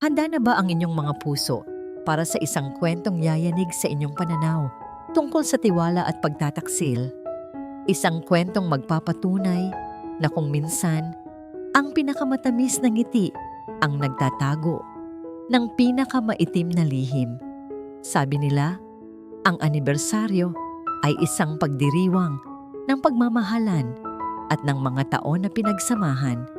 Handa na ba ang inyong mga puso para sa isang kwentong yayanig sa inyong pananaw tungkol sa tiwala at pagtataksil? Isang kwentong magpapatunay na kung minsan, ang pinakamatamis na ngiti ang nagtatago ng pinakamaitim na lihim. Sabi nila, ang anibersaryo ay isang pagdiriwang ng pagmamahalan at ng mga taon na pinagsamahan.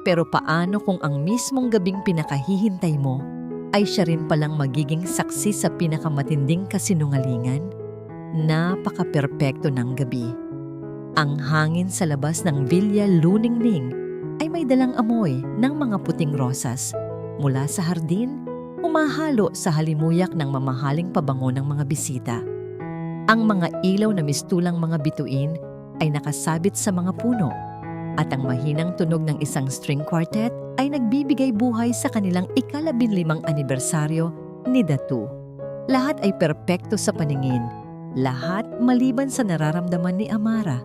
Pero paano kung ang mismong gabing pinakahihintay mo ay siya rin palang magiging saksi sa pinakamatinding kasinungalingan? Napaka-perpekto ng gabi. Ang hangin sa labas ng Villa Luningning ay may dalang amoy ng mga puting rosas. Mula sa hardin, humahalo sa halimuyak ng mamahaling pabango ng mga bisita. Ang mga ilaw na mistulang mga bituin ay nakasabit sa mga puno. At ang mahinang tunog ng isang string quartet ay nagbibigay buhay sa kanilang ika-15 anibersaryo ni Datu. Lahat ay perpekto sa paningin, lahat maliban sa nararamdaman ni Amara.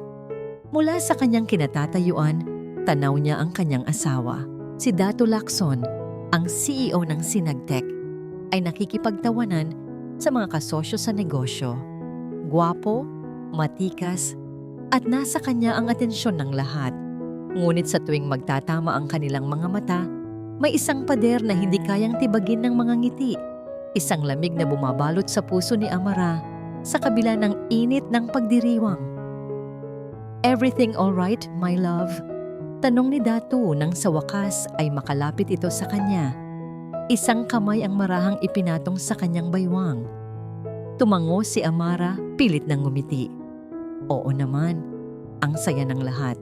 Mula sa kanyang kinatatayuan, tanaw niya ang kanyang asawa. Si Datu Lacson, ang CEO ng Sinagtec, ay nakikipagtawanan sa mga kasosyo sa negosyo. Gwapo, matikas, at nasa kanya ang atensyon ng lahat. Ngunit sa tuwing magtatama ang kanilang mga mata, may isang pader na hindi kayang tibagin ng mga ngiti. Isang lamig na bumabalot sa puso ni Amara sa kabila ng init ng pagdiriwang. "Everything all right, my love?" Tanong ni Datu nang sa wakas ay makalapit ito sa kanya. Isang kamay ang marahang ipinatong sa kanyang baywang. Tumango si Amara, pilit ng ngumiti. Oo naman, ang saya ng lahat.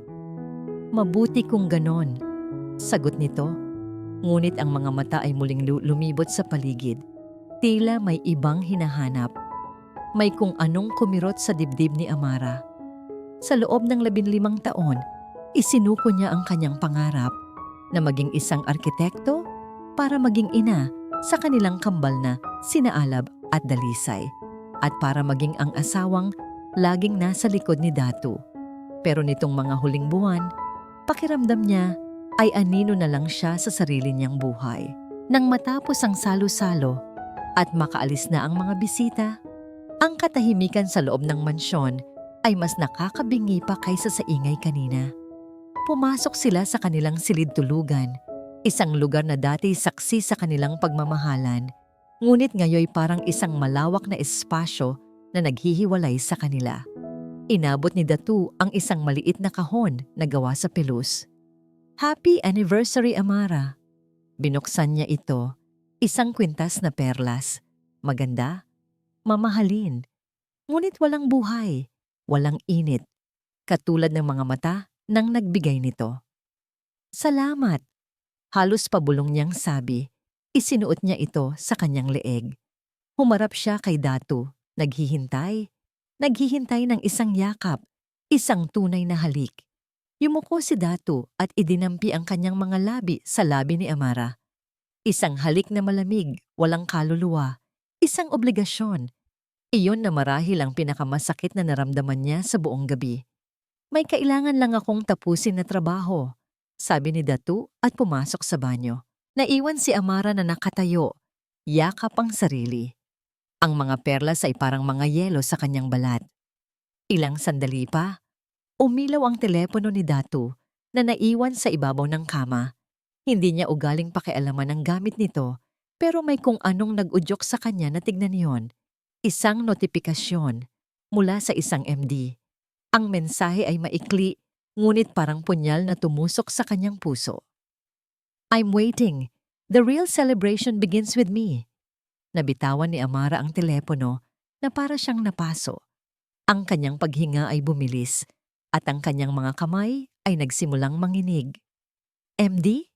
"Mabuti kung ganon," sagot nito. Ngunit ang mga mata ay muling lumibot sa paligid. Tila may ibang hinahanap. May kung anong kumirot sa dibdib ni Amara. Sa loob ng 15 taon, isinuko niya ang kanyang pangarap na maging isang arkitekto para maging ina sa kanilang kambal na sina Alab at Dalisay at para maging ang asawang laging nasa likod ni Datu. Pero nitong mga huling buwan, pakiramdam niya ay anino na lang siya sa sarili niyang buhay. Nang matapos ang salo-salo at makaalis na ang mga bisita, ang katahimikan sa loob ng mansyon ay mas nakakabingi pa kaysa sa ingay kanina. Pumasok sila sa kanilang silid-tulugan, isang lugar na dati saksi sa kanilang pagmamahalan, ngunit ngayoy parang isang malawak na espasyo na naghihiwalay sa kanila. Inabot ni Datu ang isang maliit na kahon na gawa sa pelus. "Happy anniversary, Amara." Binuksan niya ito, isang kwintas na perlas. Maganda, mamahalin, ngunit walang buhay, walang init, katulad ng mga mata nang nagbigay nito. "Salamat," halos pabulong niyang sabi. Isinuot niya ito sa kanyang leeg. Humarap siya kay Datu, naghihintay ng isang yakap, isang tunay na halik. Yumuko si Datu at idinampi ang kanyang mga labi sa labi ni Amara. Isang halik na malamig, walang kaluluwa, isang obligasyon. Iyon na marahil ang pinakamasakit na naramdaman niya sa buong gabi. "May kailangan lang akong tapusin na trabaho," sabi ni Datu at pumasok sa banyo. Naiwan si Amara na nakatayo, yakap ang sarili. Ang mga perlas ay parang mga yelo sa kanyang balat. Ilang sandali pa, umilaw ang telepono ni Datu na naiwan sa ibabaw ng kama. Hindi niya ugaling pakialaman ang gamit nito, pero may kung anong nag-udyok sa kanya na tignan yon. Isang notifikasyon mula sa isang MD. Ang mensahe ay maikli, ngunit parang punyal na tumusok sa kanyang puso. "I'm waiting. The real celebration begins with me." Nabitawan ni Amara ang telepono na para siyang napaso. Ang kanyang paghinga ay bumilis at ang kanyang mga kamay ay nagsimulang manginig. "MD?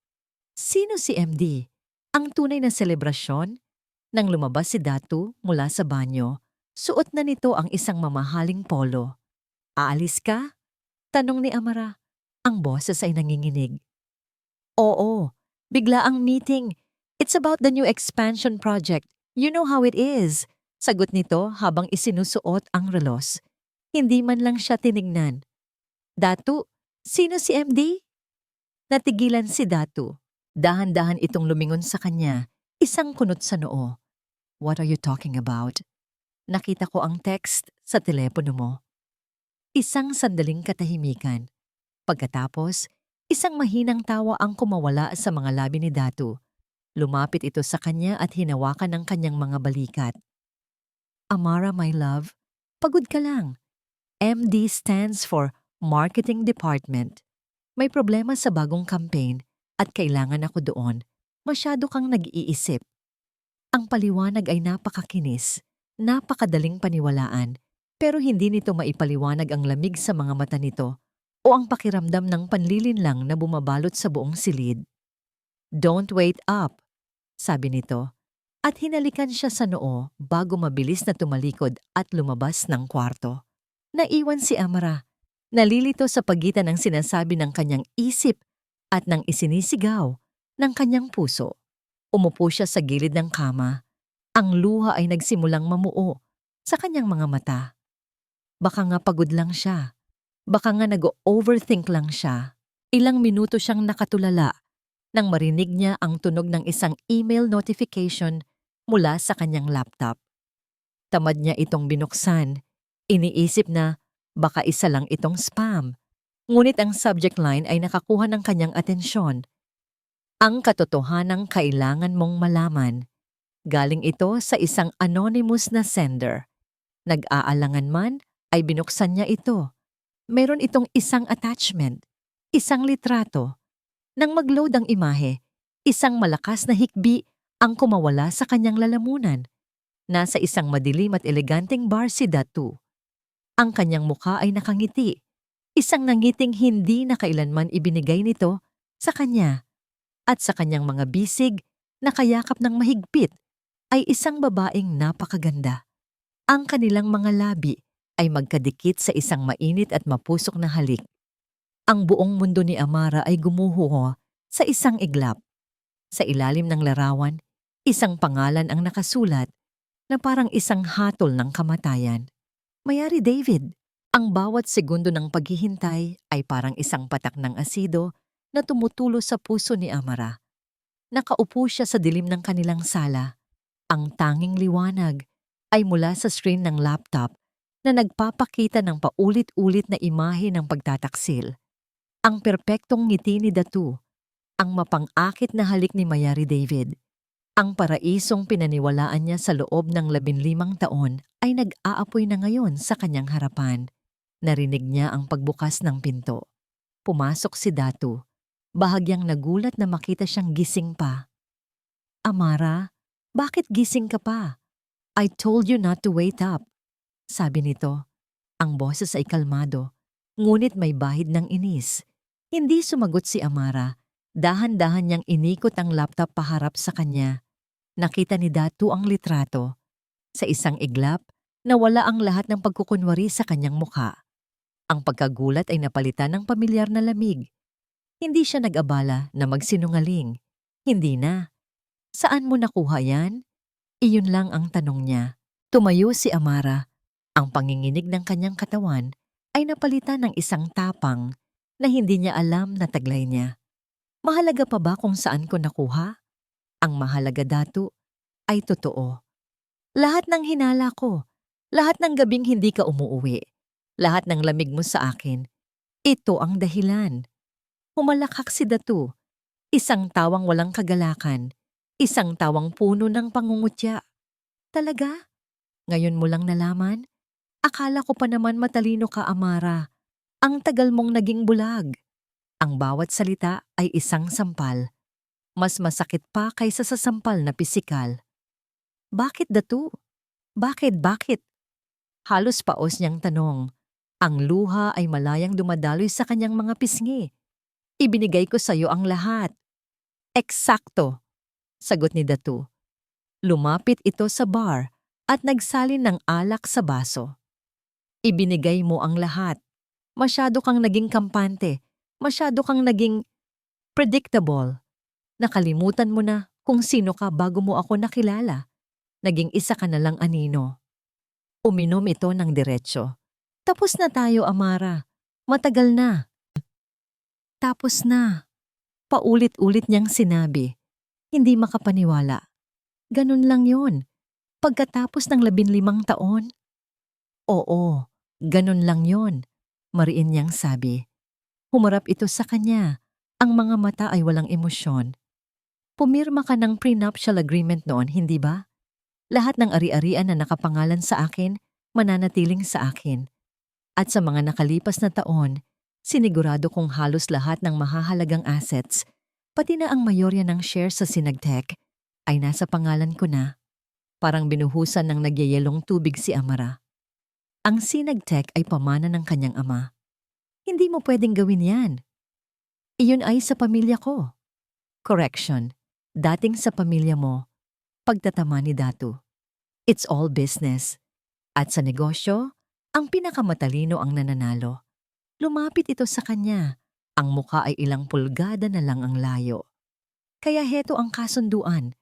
Sino si MD?" Ang tunay na selebrasyon? Nang lumabas si Datu mula sa banyo, suot na nito ang isang mamahaling polo. "Aalis ka?" tanong ni Amara. Ang boses ay nanginginig. "Oo, bigla ang meeting. It's about the new expansion project. You know how it is," sagot nito habang isinusuot ang relos. Hindi man lang siya tinignan. "Datu, sino si MD?" Natigilan si Datu. Dahan-dahan itong lumingon sa kanya, Isang kunot sa noo. What are you talking about? Nakita ko ang text sa telepono mo. Isang sandaling katahimikan. Pagkatapos, isang mahinang tawa ang kumawala sa mga labi ni Datu. Lumapit ito sa kanya at hinawakan ang kanyang mga balikat. Amara, my love, pagod ka lang. MD stands for Marketing Department. May problema sa bagong campaign at kailangan ako doon. Masyado kang nag-iisip. Ang paliwanag ay napakakinis, napakadaling paniwalaan, pero hindi nito maipaliwanag ang lamig sa mga mata nito o ang pakiramdam ng panlilinlang na bumabalot sa buong silid. Don't wait up, sabi nito, at hinalikan siya sa noo bago mabilis na tumalikod at lumabas ng kwarto. Naiwan si Amara, nalilito sa pagitan ng sinasabi ng kanyang isip at ng isinisigaw ng kanyang puso. Umupo siya sa gilid ng kama. Ang luha ay nagsimulang mamuo sa kanyang mga mata. Baka nga pagod lang siya. Baka nga nag-overthink lang siya. Ilang minuto siyang nakatulala nang marinig niya ang tunog ng isang email notification mula sa kanyang laptop. Tamad niya itong binuksan. Iniisip na baka isa lang itong spam. Ngunit ang subject line ay nakakuha ng kanyang atensyon. Ang katotohanang kailangan mong malaman. Galing ito sa isang anonymous na sender. Nag-aalangan man ay binuksan niya ito. Meron itong isang attachment, isang litrato. Nang mag-load ang imahe, isang malakas na hikbi ang kumawala sa kanyang lalamunan. Nasa isang madilim at eleganteng bar si Datu. Ang kanyang mukha ay nakangiti. Isang nangiting hindi na kailanman ibinigay nito sa kanya. At sa kanyang mga bisig na kayakap ng mahigpit ay isang babaeng napakaganda. Ang kanilang mga labi ay magkadikit sa isang mainit at mapusok na halik. Ang buong mundo ni Amara ay gumuho sa isang iglap. Sa ilalim ng larawan, isang pangalan ang nakasulat na parang isang hatol ng kamatayan. Mayari David. Ang bawat segundo ng paghihintay ay parang isang patak ng asido na tumutulo sa puso ni Amara. Nakaupo siya sa dilim ng kanilang sala. Ang tanging liwanag ay mula sa screen ng laptop na nagpapakita ng paulit-ulit na imahe ng pagtataksil. Ang perpektong ngiti ni Datu, ang mapang-akit na halik ni Mayari David, ang paraisong pinaniwalaan niya sa loob ng 15 taon ay nag-aapoy na ngayon sa kanyang harapan. Narinig niya ang pagbukas ng pinto. Pumasok si Datu. Bahagyang nagulat na makita siyang gising pa. Amara, bakit gising ka pa? I told you not to wait up. Sabi nito. Ang boses ay kalmado, ngunit may bahid ng inis. Hindi sumagot si Amara. Dahan-dahan niyang inikot ang laptop paharap sa kanya. Nakita ni Datu ang litrato. Sa isang iglap, nawala ang lahat ng pagkukunwari sa kanyang mukha. Ang pagkagulat ay napalitan ng pamilyar na lamig. Hindi siya nag-abala na magsinungaling. Hindi na. Saan mo nakuha yan? Iyon lang ang tanong niya. Tumayo si Amara. Ang panginginig ng kanyang katawan ay napalitan ng isang tapang na hindi niya alam na taglay niya. Mahalaga pa ba kung saan ko nakuha? Ang mahalaga, Datu, ay totoo. Lahat ng hinala ko, lahat ng gabing hindi ka umuuwi, lahat ng lamig mo sa akin, ito ang dahilan. Humalakhak si Datu, isang tawang walang kagalakan, isang tawang puno ng pangungutya. Talaga? Ngayon mo lang nalaman? Akala ko pa naman matalino ka, Amara. Ang tagal mong naging bulag. Ang bawat salita ay isang sampal. Mas masakit pa kaysa sa sampal na pisikal. Bakit, Datu? Bakit? Halos paos niyang tanong. Ang luha ay malayang dumadaloy sa kanyang mga pisngi. Ibinigay ko sa iyo ang lahat. Eksakto, sagot ni Datu. Lumapit ito sa bar at nagsalin ng alak sa baso. Ibinigay mo ang lahat. Masyado kang naging kampante. Masyado kang naging predictable. Nakalimutan mo na kung sino ka bago mo ako nakilala. Naging isa ka na lang anino. Uminom ito ng diretsyo. Tapos na tayo, Amara. Matagal na. Tapos na. Paulit-ulit niyang sinabi. Hindi makapaniwala. Ganun lang yon. Pagkatapos ng 15 taon? Oo, ganun lang yon, mariin niyang sabi. Humarap ito sa kanya. Ang mga mata ay walang emosyon. Pumirma ka ng prenuptial agreement noon, hindi ba? Lahat ng ari-arian na nakapangalan sa akin, mananatiling sa akin. At sa mga nakalipas na taon, sinigurado kong halos lahat ng mahahalagang assets, pati na ang mayorya ng shares sa Sinagtech, ay nasa pangalan ko na. Parang binuhusan ng nagyayelong tubig si Amara. Ang Sinagtech ay pamana ng kanyang ama. Hindi mo pwedeng gawin yan. Iyon ay sa pamilya ko. Correction, dating sa pamilya mo, pagtatama ni Datu. It's all business. At sa negosyo, ang pinakamatalino ang nananalo. Lumapit ito sa kanya. Ang muka ay ilang pulgada na lang ang layo. Kaya heto ang kasunduan.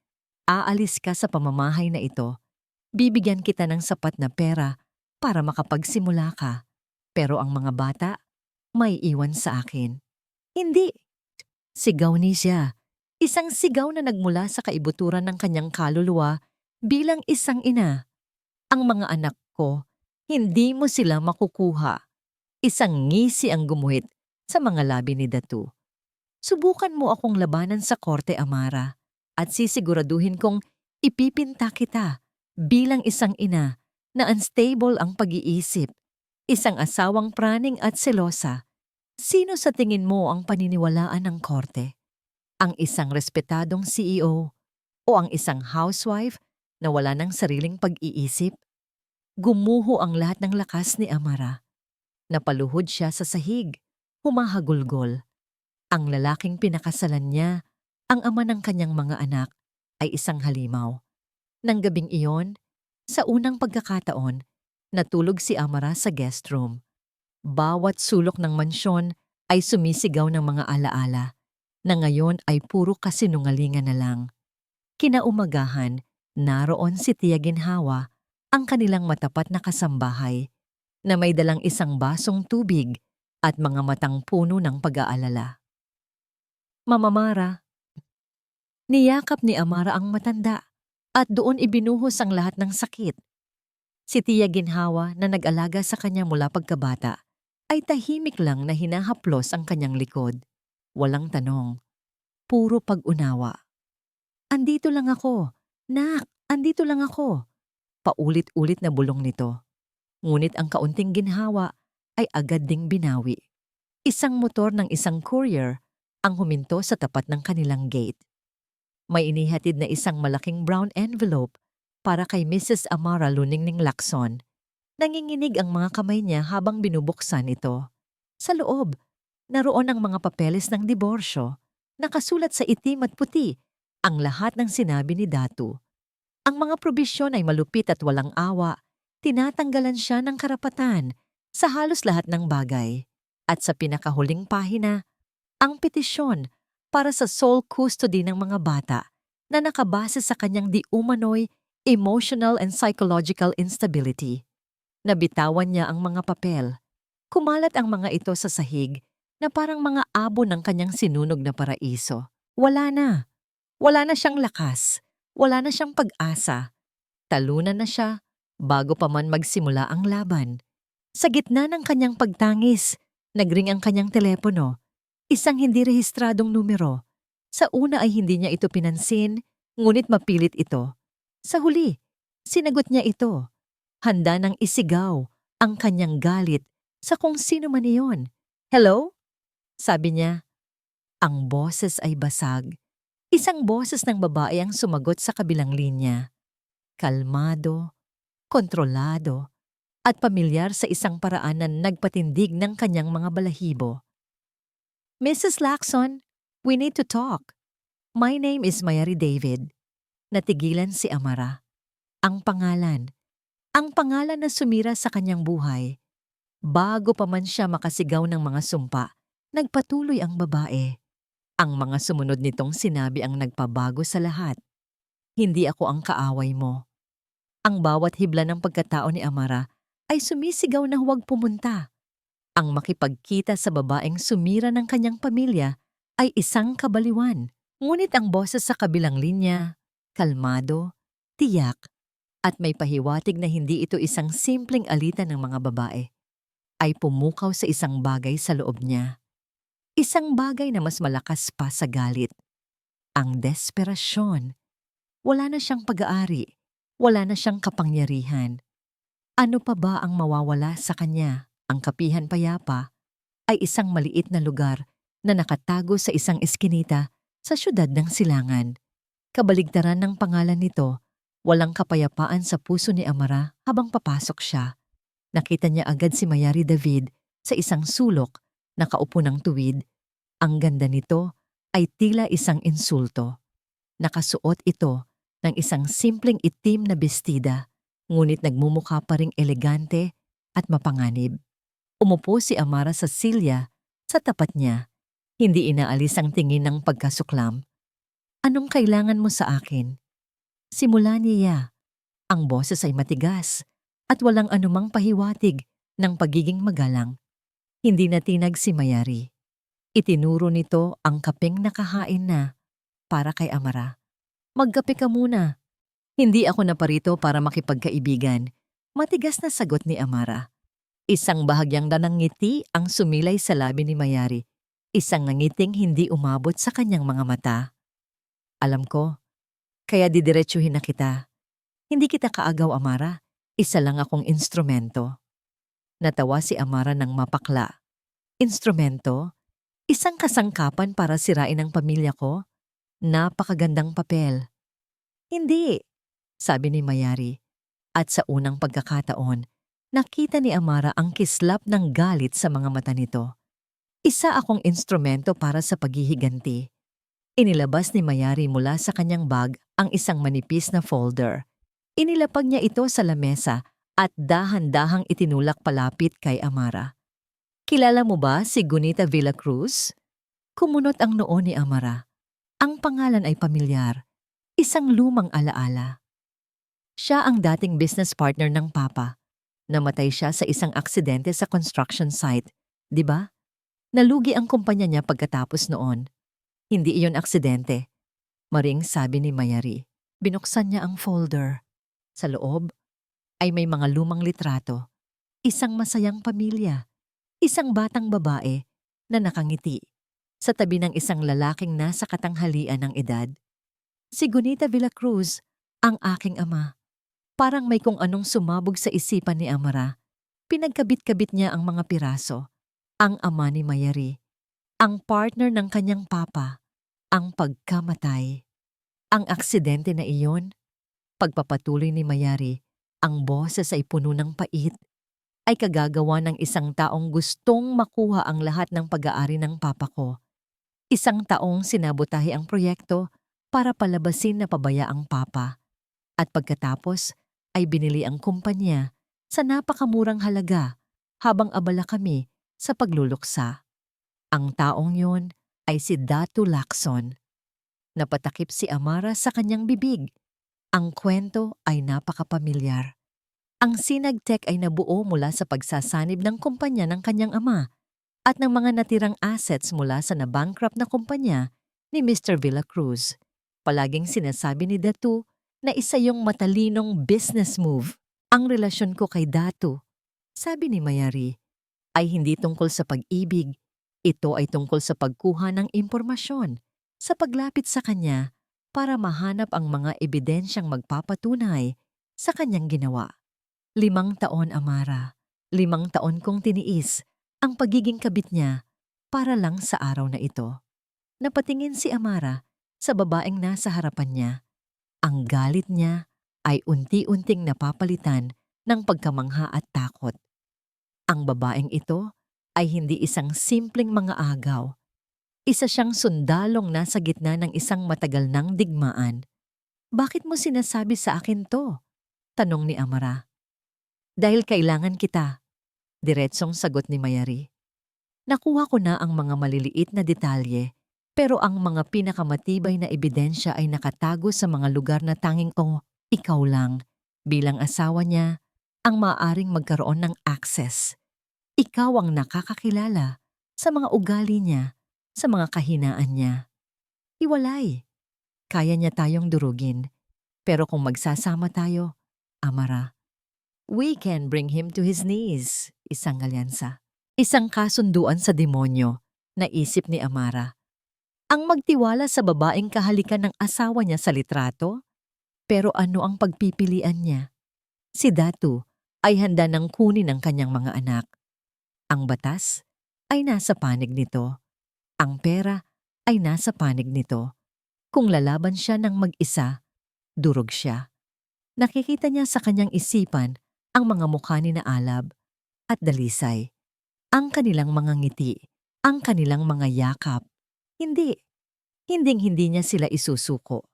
Aalis ka sa pamamahay na ito. Bibigyan kita ng sapat na pera para makapagsimula ka. Pero ang mga bata, may iwan sa akin. Hindi. Sigaw ni siya. Isang sigaw na nagmula sa kaibuturan ng kanyang kaluluwa bilang isang ina. Ang mga anak ko, hindi mo sila makukuha. Isang ngisi ang gumuhit sa mga labi ni Datu. Subukan mo akong labanan sa korte, Amara, at sisiguraduhin kong ipipinta kita bilang isang ina na unstable ang pag-iisip, isang asawang praning at selosa. Sino sa tingin mo ang paniniwalaan ng korte? Ang isang respetadong CEO o ang isang housewife na wala ng sariling pag-iisip? Gumuho ang lahat ng lakas ni Amara. Napaluhod siya sa sahig, humahagulgol. Ang lalaking pinakasalan niya, ang ama ng kanyang mga anak, ay isang halimaw. Nang gabing iyon, sa unang pagkakataon, natulog si Amara sa guest room. Bawat sulok ng mansyon ay sumisigaw ng mga alaala, na ngayon ay puro kasinungalingan na lang. Kinaumagahan, naroon si Tia Ginhawa, ang kanilang matapat na kasambahay, na may dalang isang basong tubig at mga matang puno ng pag-aalala. Mama Mara. Niyakap ni Amara ang matanda at doon ibinuhos ang lahat ng sakit. Si Tia Ginhawa na nag-alaga sa kanya mula pagkabata ay tahimik lang na hinahaplos ang kanyang likod. Walang tanong. Puro pag-unawa. Andito lang ako. Nak, andito lang ako. Paulit-ulit na bulong nito. Ngunit ang kaunting ginhawa ay agad ding binawi. Isang motor ng isang courier ang huminto sa tapat ng kanilang gate. May inihatid na isang malaking brown envelope para kay Mrs. Amara Luningning Lacson. Nanginginig ang mga kamay niya habang binubuksan ito. Sa loob, naroon ang mga papeles ng diborsyo, nakasulat sa itim at puti ang lahat ng sinabi ni Datu. Ang mga probisyon ay malupit at walang awa. Tinatanggalan siya ng karapatan sa halos lahat ng bagay. At sa pinakahuling pahina, ang petisyon para sa sole custody ng mga bata na nakabase sa kanyang di umano'y emotional and psychological instability. Nabitawan niya ang mga papel. Kumalat ang mga ito sa sahig na parang mga abo ng kanyang sinunog na paraiso. Wala na. Wala na siyang lakas. Wala na siyang pag-asa. Talunan na siya bago pa man magsimula ang laban. Sa gitna ng kanyang pagtangis, nagring ang kanyang telepono. Isang hindi rehistradong numero. Sa una ay hindi niya ito pinansin, ngunit mapilit ito. Sa huli, sinagot niya ito. Handa nang isigaw ang kanyang galit sa kung sino man iyon. Hello? Sabi niya. Ang boses ay basag. Isang boses ng babae ang sumagot sa kabilang linya. Kalmado, kontrolado, at pamilyar sa isang paraan na nagpatindig ng kanyang mga balahibo. Mrs. Lacson, we need to talk. My name is Mayari David. Natigilan si Amara. Ang pangalan na sumira sa kanyang buhay. Bago pa man siya makasigaw ng mga sumpa, nagpatuloy ang babae. Ang mga sumunod nitong sinabi ang nagpabago sa lahat. Hindi ako ang kaaway mo. Ang bawat hibla ng pagkatao ni Amara ay sumisigaw na huwag pumunta. Ang makipagkita sa babaeng sumira ng kanyang pamilya ay isang kabaliwan. Ngunit ang boses sa kabilang linya, kalmado, tiyak, at may pahiwatig na hindi ito isang simpleng alitan ng mga babae, ay pumukaw sa isang bagay sa loob niya. Isang bagay na mas malakas pa sa galit. Ang desperasyon. Wala na siyang pag-aari. Wala na siyang kapangyarihan. Ano pa ba ang mawawala sa kanya? Ang kapihan payapa ay isang maliit na lugar na nakatago sa isang eskinita sa siyudad ng Silangan. Kabaligtaran ng pangalan nito, walang kapayapaan sa puso ni Amara habang papasok siya. Nakita niya agad si Mayari David sa isang sulok, nakaupo ng tuwid. Ang ganda nito ay tila isang insulto. Nakasuot ito ng isang simpleng itim na bestida, ngunit nagmumukha pa ring elegante at mapanganib. Umupo si Amara sa silya sa tapat niya. Hindi inaalis ang tingin ng pagkasuklam. Anong kailangan mo sa akin? Simula niya. Ang boses ay matigas at walang anumang pahiwatig ng pagiging magalang. Hindi natinag si Mayari. Itinuro nito ang kapeng nakahain na para kay Amara. Magkape ka muna. Hindi ako naparito para makipagkaibigan. Matigas na sagot ni Amara. Isang bahagyang danang ngiti ang sumilay sa labi ni Mayari. Isang nangiting hindi umabot sa kanyang mga mata. Alam ko, kaya didiretsuhin na kita. Hindi kita kaagaw, Amara. Isa lang akong instrumento. Natawa si Amara ng mapakla. Instrumento? Isang kasangkapan para sirain ang pamilya ko? Napakagandang papel. Hindi, sabi ni Mayari. At sa unang pagkakataon, nakita ni Amara ang kislap ng galit sa mga mata nito. Isa akong instrumento para sa paghihiganti. Inilabas ni Mayari mula sa kanyang bag ang isang manipis na folder. Inilapag niya ito sa lamesa at dahan-dahang itinulak palapit kay Amara. Kilala mo ba si Gunita Villacruz? Kumunot ang noo ni Amara. Ang pangalan ay pamilyar, isang lumang alaala. Siya ang dating business partner ng papa. Namatay siya sa isang aksidente sa construction site, di ba? Nalugi ang kumpanya niya pagkatapos noon. Hindi iyon aksidente. Maring sabi ni Mayari. Binuksan niya ang folder. Sa loob ay may mga lumang litrato. Isang masayang pamilya. Isang batang babae na nakangiti sa tabi ng isang lalaking nasa katanghalian ng edad. Si Gunita Villacruz, ang aking ama. Parang may kung anong sumabog sa isipan ni Amara. Pinagkabit-kabit niya ang mga piraso. Ang ama ni Mayari. Ang partner ng kanyang papa. Ang pagkamatay. Ang aksidente na iyon. Pagpapatuloy ni Mayari, ang boses ay puno ng pait. Ay kagagawa ng isang taong gustong makuha ang lahat ng pag-aari ng papa ko. Isang taong sinabotahe ang proyekto para palabasin na pabaya ang papa. At pagkatapos ay binili ang kumpanya sa napakamurang halaga habang abala kami sa pagluluksa. Ang taong yun ay si Datu Lacson. Napatakip si Amara sa kanyang bibig. Ang kwento ay napakapamilyar. Ang Sinagtech ay nabuo mula sa pagsasanib ng kumpanya ng kanyang ama at ng mga natirang assets mula sa na-bankrupt na kumpanya ni Mr. Villacruz. Palaging sinasabi ni Datu na isa yung matalinong business move. Ang relasyon ko kay Datu, sabi ni Mayari, ay hindi tungkol sa pag-ibig. Ito ay tungkol sa pagkuha ng impormasyon, sa paglapit sa kanya para mahanap ang mga ebidensyang magpapatunay sa kanyang ginawa. 5 taon, Amara. 5 taon kong tiniis ang pagiging kabit niya para lang sa araw na ito. Napatingin si Amara sa babaeng nasa harapan niya. Ang galit niya ay unti-unting napapalitan ng pagkamangha at takot. Ang babaeng ito ay hindi isang simpleng mga agaw. Isa siyang sundalong nasa gitna ng isang matagal ng digmaan. Bakit mo sinasabi sa akin to? Tanong ni Amara. Dahil kailangan kita. Diretsong sagot ni Mayari. Nakuha ko na ang mga maliliit na detalye, pero ang mga pinakamatibay na ebidensya ay nakatago sa mga lugar na tanging ikaw lang, bilang asawa niya, ang maaaring magkaroon ng access. Ikaw ang nakakakilala sa mga ugali niya, sa mga kahinaan niya. Hiwalay. Kaya niya tayong durugin, Pero kung magsasama tayo, Amara, we can bring him to his knees. Isang alyansa. Isang kasunduan sa demonyo, naisip ni Amara. Ang magtiwala sa babaeng kahalikan ng asawa niya sa litrato? Pero ano ang pagpipilian niya? Si Datu ay handa nang kunin ang kanyang mga anak. Ang batas ay nasa panig nito. Ang pera ay nasa panig nito. Kung lalaban siya ng mag-isa, durog siya. Nakikita niya sa kanyang isipan ang mga mukha ni na Alab at Dalisay. Ang kanilang mga ngiti, ang kanilang mga yakap. Hinding-hindi niya sila isusuko.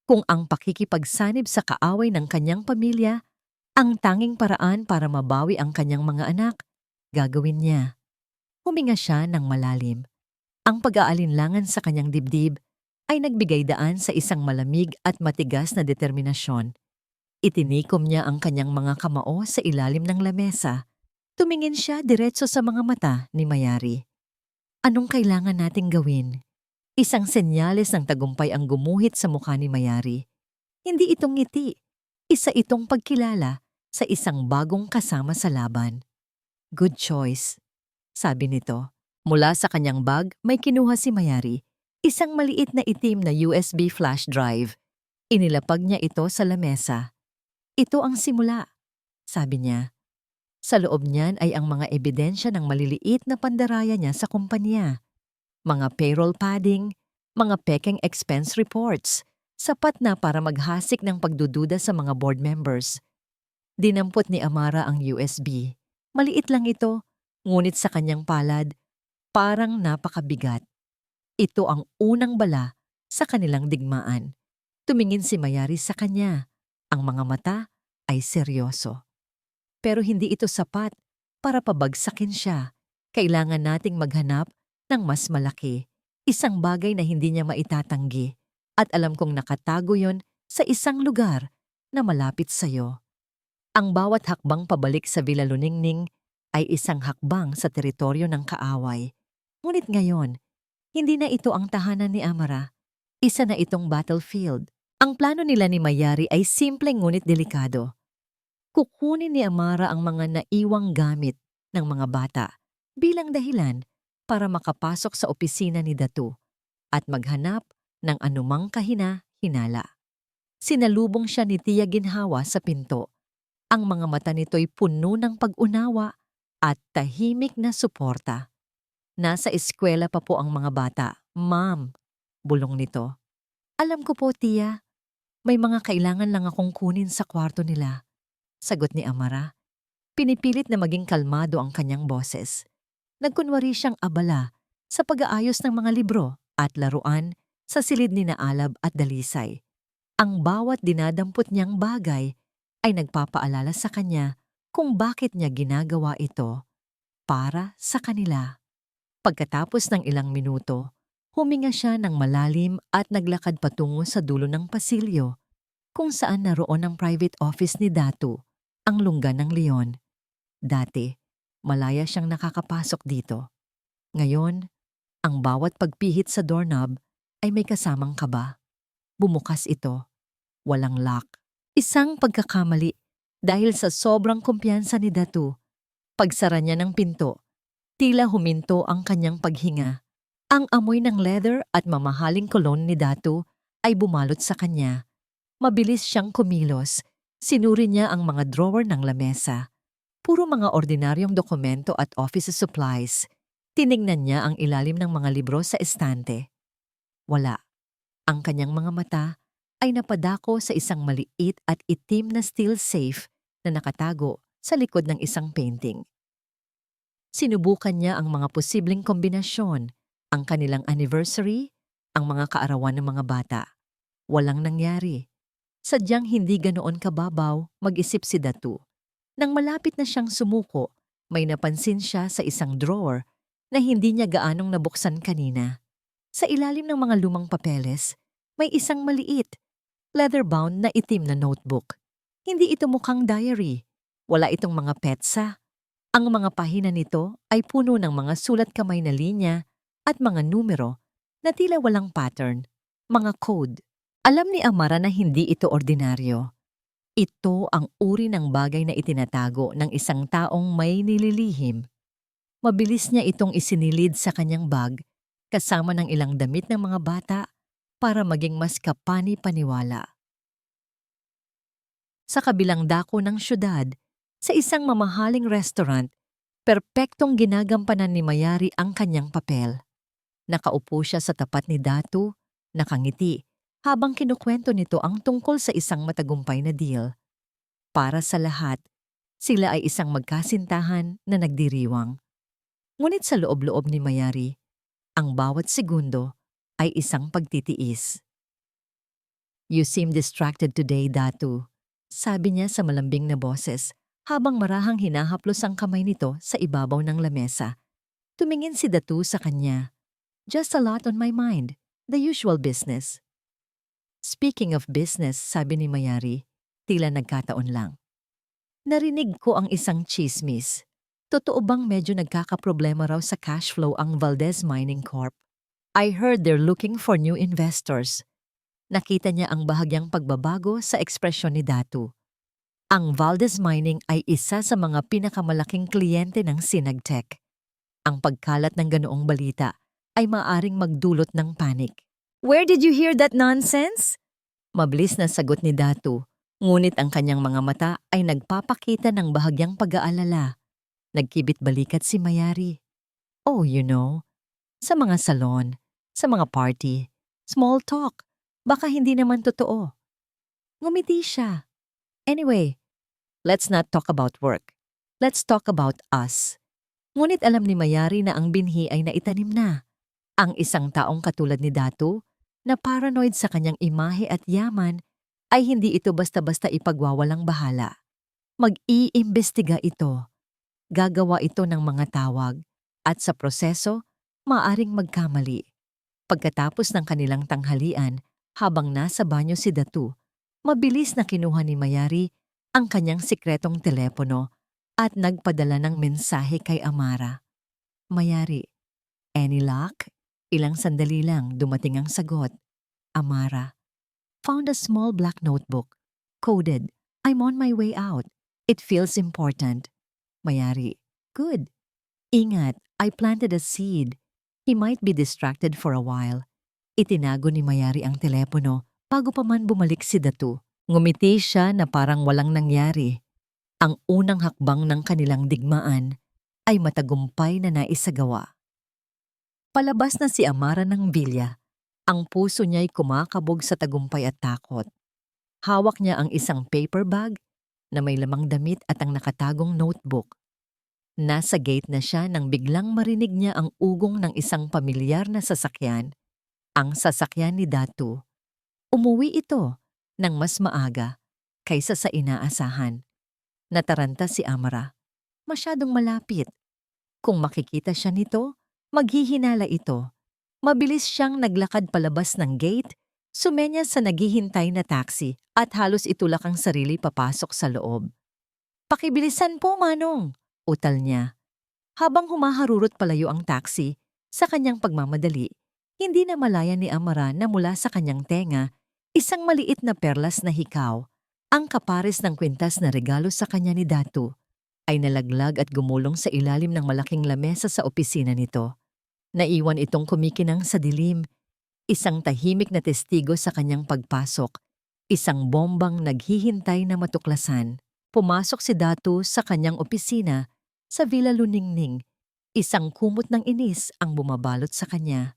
Kung ang pakikipagsanib sa kaaway ng kanyang pamilya, ang tanging paraan para mabawi ang kanyang mga anak, gagawin niya. Huminga siya ng malalim. Ang pag-aalinlangan sa kanyang dibdib ay nagbigay daan sa isang malamig at matigas na determinasyon. Itinikom niya ang kanyang mga kamao sa ilalim ng lamesa. Tumingin siya diretso sa mga mata ni Mayari. Anong kailangan nating gawin? Isang senyales ng tagumpay ang gumuhit sa mukha ni Mayari. Hindi itong ngiti. Isa itong pagkilala sa isang bagong kasama sa laban. Good choice, sabi nito. Mula sa kanyang bag, may kinuha si Mayari. Isang maliit na itim na USB flash drive. Inilapag niya ito sa lamesa. Ito ang simula, sabi niya. Sa loob niyan ay ang mga ebidensya ng maliliit na pandaraya niya sa kumpanya. Mga payroll padding, mga pekeng expense reports, sapat na para maghasik ng pagdududa sa mga board members. Dinampot ni Amara ang USB. Maliit lang ito, ngunit sa kanyang palad, parang napakabigat. Ito ang unang bala sa kanilang digmaan. Tumingin si Mayari sa kanya. Ang mga mata ay seryoso. Pero hindi ito sapat para pabagsakin siya. Kailangan nating maghanap ng mas malaki. Isang bagay na hindi niya maitatanggi. At alam kong nakatago yon sa isang lugar na malapit sa'yo. Ang bawat hakbang pabalik sa Villa Luningning ay isang hakbang sa teritoryo ng kaaway. Ngunit ngayon, hindi na ito ang tahanan ni Amara. Isa na itong battlefield. Ang plano nila ni Mayari ay simple ngunit delikado. Kukunin ni Amara ang mga naiwang gamit ng mga bata bilang dahilan para makapasok sa opisina ni Datu at maghanap ng anumang kahina-hinala. Sinalubong siya ni Tia Ginhawa sa pinto. Ang mga mata nito'y puno ng pag-unawa at tahimik na suporta. Nasa eskwela pa po ang mga bata. Ma'am, bulong nito. Alam ko po, Tia. May mga kailangan lang akong kunin sa kwarto nila. Sagot ni Amara. Pinipilit na maging kalmado ang kanyang boses. Nagkunwari siyang abala sa pag-aayos ng mga libro at laruan sa silid ni na Alab at Dalisay. Ang bawat dinadampot niyang bagay ay nagpapaalala sa kanya kung bakit niya ginagawa ito para sa kanila. Pagkatapos ng ilang minuto, huminga siya ng malalim at naglakad patungo sa dulo ng pasilyo kung saan naroon ang private office ni Datu, ang lungga ng leon. Dati, malaya siyang nakakapasok dito. Ngayon, ang bawat pagpihit sa doorknob ay may kasamang kaba. Bumukas ito. Walang lock. Isang pagkakamali dahil sa sobrang kumpiyansa ni Datu. Pagsara niya ng pinto, tila huminto ang kanyang paghinga. Ang amoy ng leather at mamahaling cologne ni Datu ay bumalot sa kanya. Mabilis siyang kumilos. Sinuri niya ang mga drawer ng lamesa. Puro mga ordinaryong dokumento at office supplies. Tinignan niya ang ilalim ng mga libro sa estante. Wala. Ang kanyang mga mata ay napadako sa isang maliit at itim na steel safe na nakatago sa likod ng isang painting. Sinubukan niya ang mga posibleng kombinasyon, ang kanilang anniversary, ang mga kaarawan ng mga bata. Walang nangyari. Sadyang hindi ganoon kababaw mag-isip si Datu. Nang malapit na siyang sumuko, may napansin siya sa isang drawer na hindi niya gaanong nabuksan kanina. Sa ilalim ng mga lumang papeles, may isang maliit, leather-bound na itim na notebook. Hindi ito mukhang diary. Wala itong mga petsa. Ang mga pahina nito ay puno ng mga sulat kamay na linya at mga numero na tila walang pattern, mga code. Alam ni Amara na hindi ito ordinaryo. Ito ang uri ng bagay na itinatago ng isang taong may nililihim. Mabilis niya itong isinilid sa kanyang bag kasama ng ilang damit ng mga bata para maging mas kapani-paniwala. Sa kabilang dako ng syudad, sa isang mamahaling restaurant, perpektong ginagampanan ni Mayari ang kanyang papel. Nakaupo siya sa tapat ni Datu, nakangiti, habang kinukwento nito ang tungkol sa isang matagumpay na deal. Para sa lahat, sila ay isang magkasintahan na nagdiriwang. Ngunit sa loob-loob ni Mayari, ang bawat segundo ay isang pagtitiis. "You seem distracted today, Datu," sabi niya sa malambing na boses habang marahang hinahaplos ang kamay nito sa ibabaw ng lamesa. Tumingin si Datu sa kanya. "Just a lot on my mind. The usual business." "Speaking of business," sabi ni Mayari, tila nagkataon lang. "Narinig ko ang isang chismis. Totoo bang medyo nagkakaproblema raw sa cash flow ang Valdez Mining Corp? I heard they're looking for new investors." Nakita niya ang bahagyang pagbabago sa ekspresyon ni Datu. Ang Valdez Mining ay isa sa mga pinakamalaking kliyente ng Sinagtech. Ang pagkalat ng ganoong balita ay maaring magdulot ng panic. "Where did you hear that nonsense?" Mabilis na sagot ni Datu, ngunit ang kanyang mga mata ay nagpapakita ng bahagyang pag-aalala. Nagkibit balikat si Mayari. "Oh, you know, sa mga salon, sa mga party, small talk, baka hindi naman totoo." Ngumiti siya. "Anyway, let's not talk about work. Let's talk about us." Ngunit alam ni Mayari na ang binhi ay naitanim na. Ang isang taong katulad ni Datu, na paranoid sa kanyang imahe at yaman, ay hindi ito basta-basta ipagwawalang bahala. Mag-iimbestiga ito. Gagawa ito ng mga tawag, at sa proseso, maaring magkamali. Pagkatapos ng kanilang tanghalian, habang nasa banyo si Datu, mabilis na kinuha ni Mayari ang kanyang sikretong telepono at nagpadala ng mensahe kay Amara. "Mayari, any luck?" Ilang sandali lang dumating ang sagot. "Amara, found a small black notebook. Coded, I'm on my way out. It feels important." Mayari, "Good. Ingat, I planted a seed. He might be distracted for a while." Itinago ni Mayari ang telepono bago pa man bumalik si Datu. Ngumiti siya na parang walang nangyari. Ang unang hakbang ng kanilang digmaan ay matagumpay na naisagawa. Palabas na si Amara ng bilya. Ang puso niya'y kumakabog sa tagumpay at takot. Hawak niya ang isang paper bag na may lamang damit at ang nakatagong notebook. Nasa gate na siya nang biglang marinig niya ang ugong ng isang pamilyar na sasakyan. Ang sasakyan ni Datu. Umuwi ito ng mas maaga kaysa sa inaasahan. Nataranta si Amara. Masyadong malapit. Kung makikita siya nito, maghihinala ito. Mabilis siyang naglakad palabas ng gate, sumenya sa naghihintay na taxi at halos itulak ang sarili papasok sa loob. "Pakibilisan po, Manong," utal niya. Habang humaharurot palayo ang taxi, sa kanyang pagmamadali, hindi na malaya ni Amara na mula sa kanyang tenga, isang maliit na perlas na hikaw, ang kapares ng kwintas na regalo sa kanya ni Datu, ay nalaglag at gumulong sa ilalim ng malaking lamesa sa opisina nito. Naiwan itong kumikinang sa dilim, isang tahimik na testigo sa kanyang pagpasok, isang bombang naghihintay na matuklasan. Pumasok si Datu sa kanyang opisina sa Villa Luningning, isang kumot ng inis ang bumabalot sa kanya.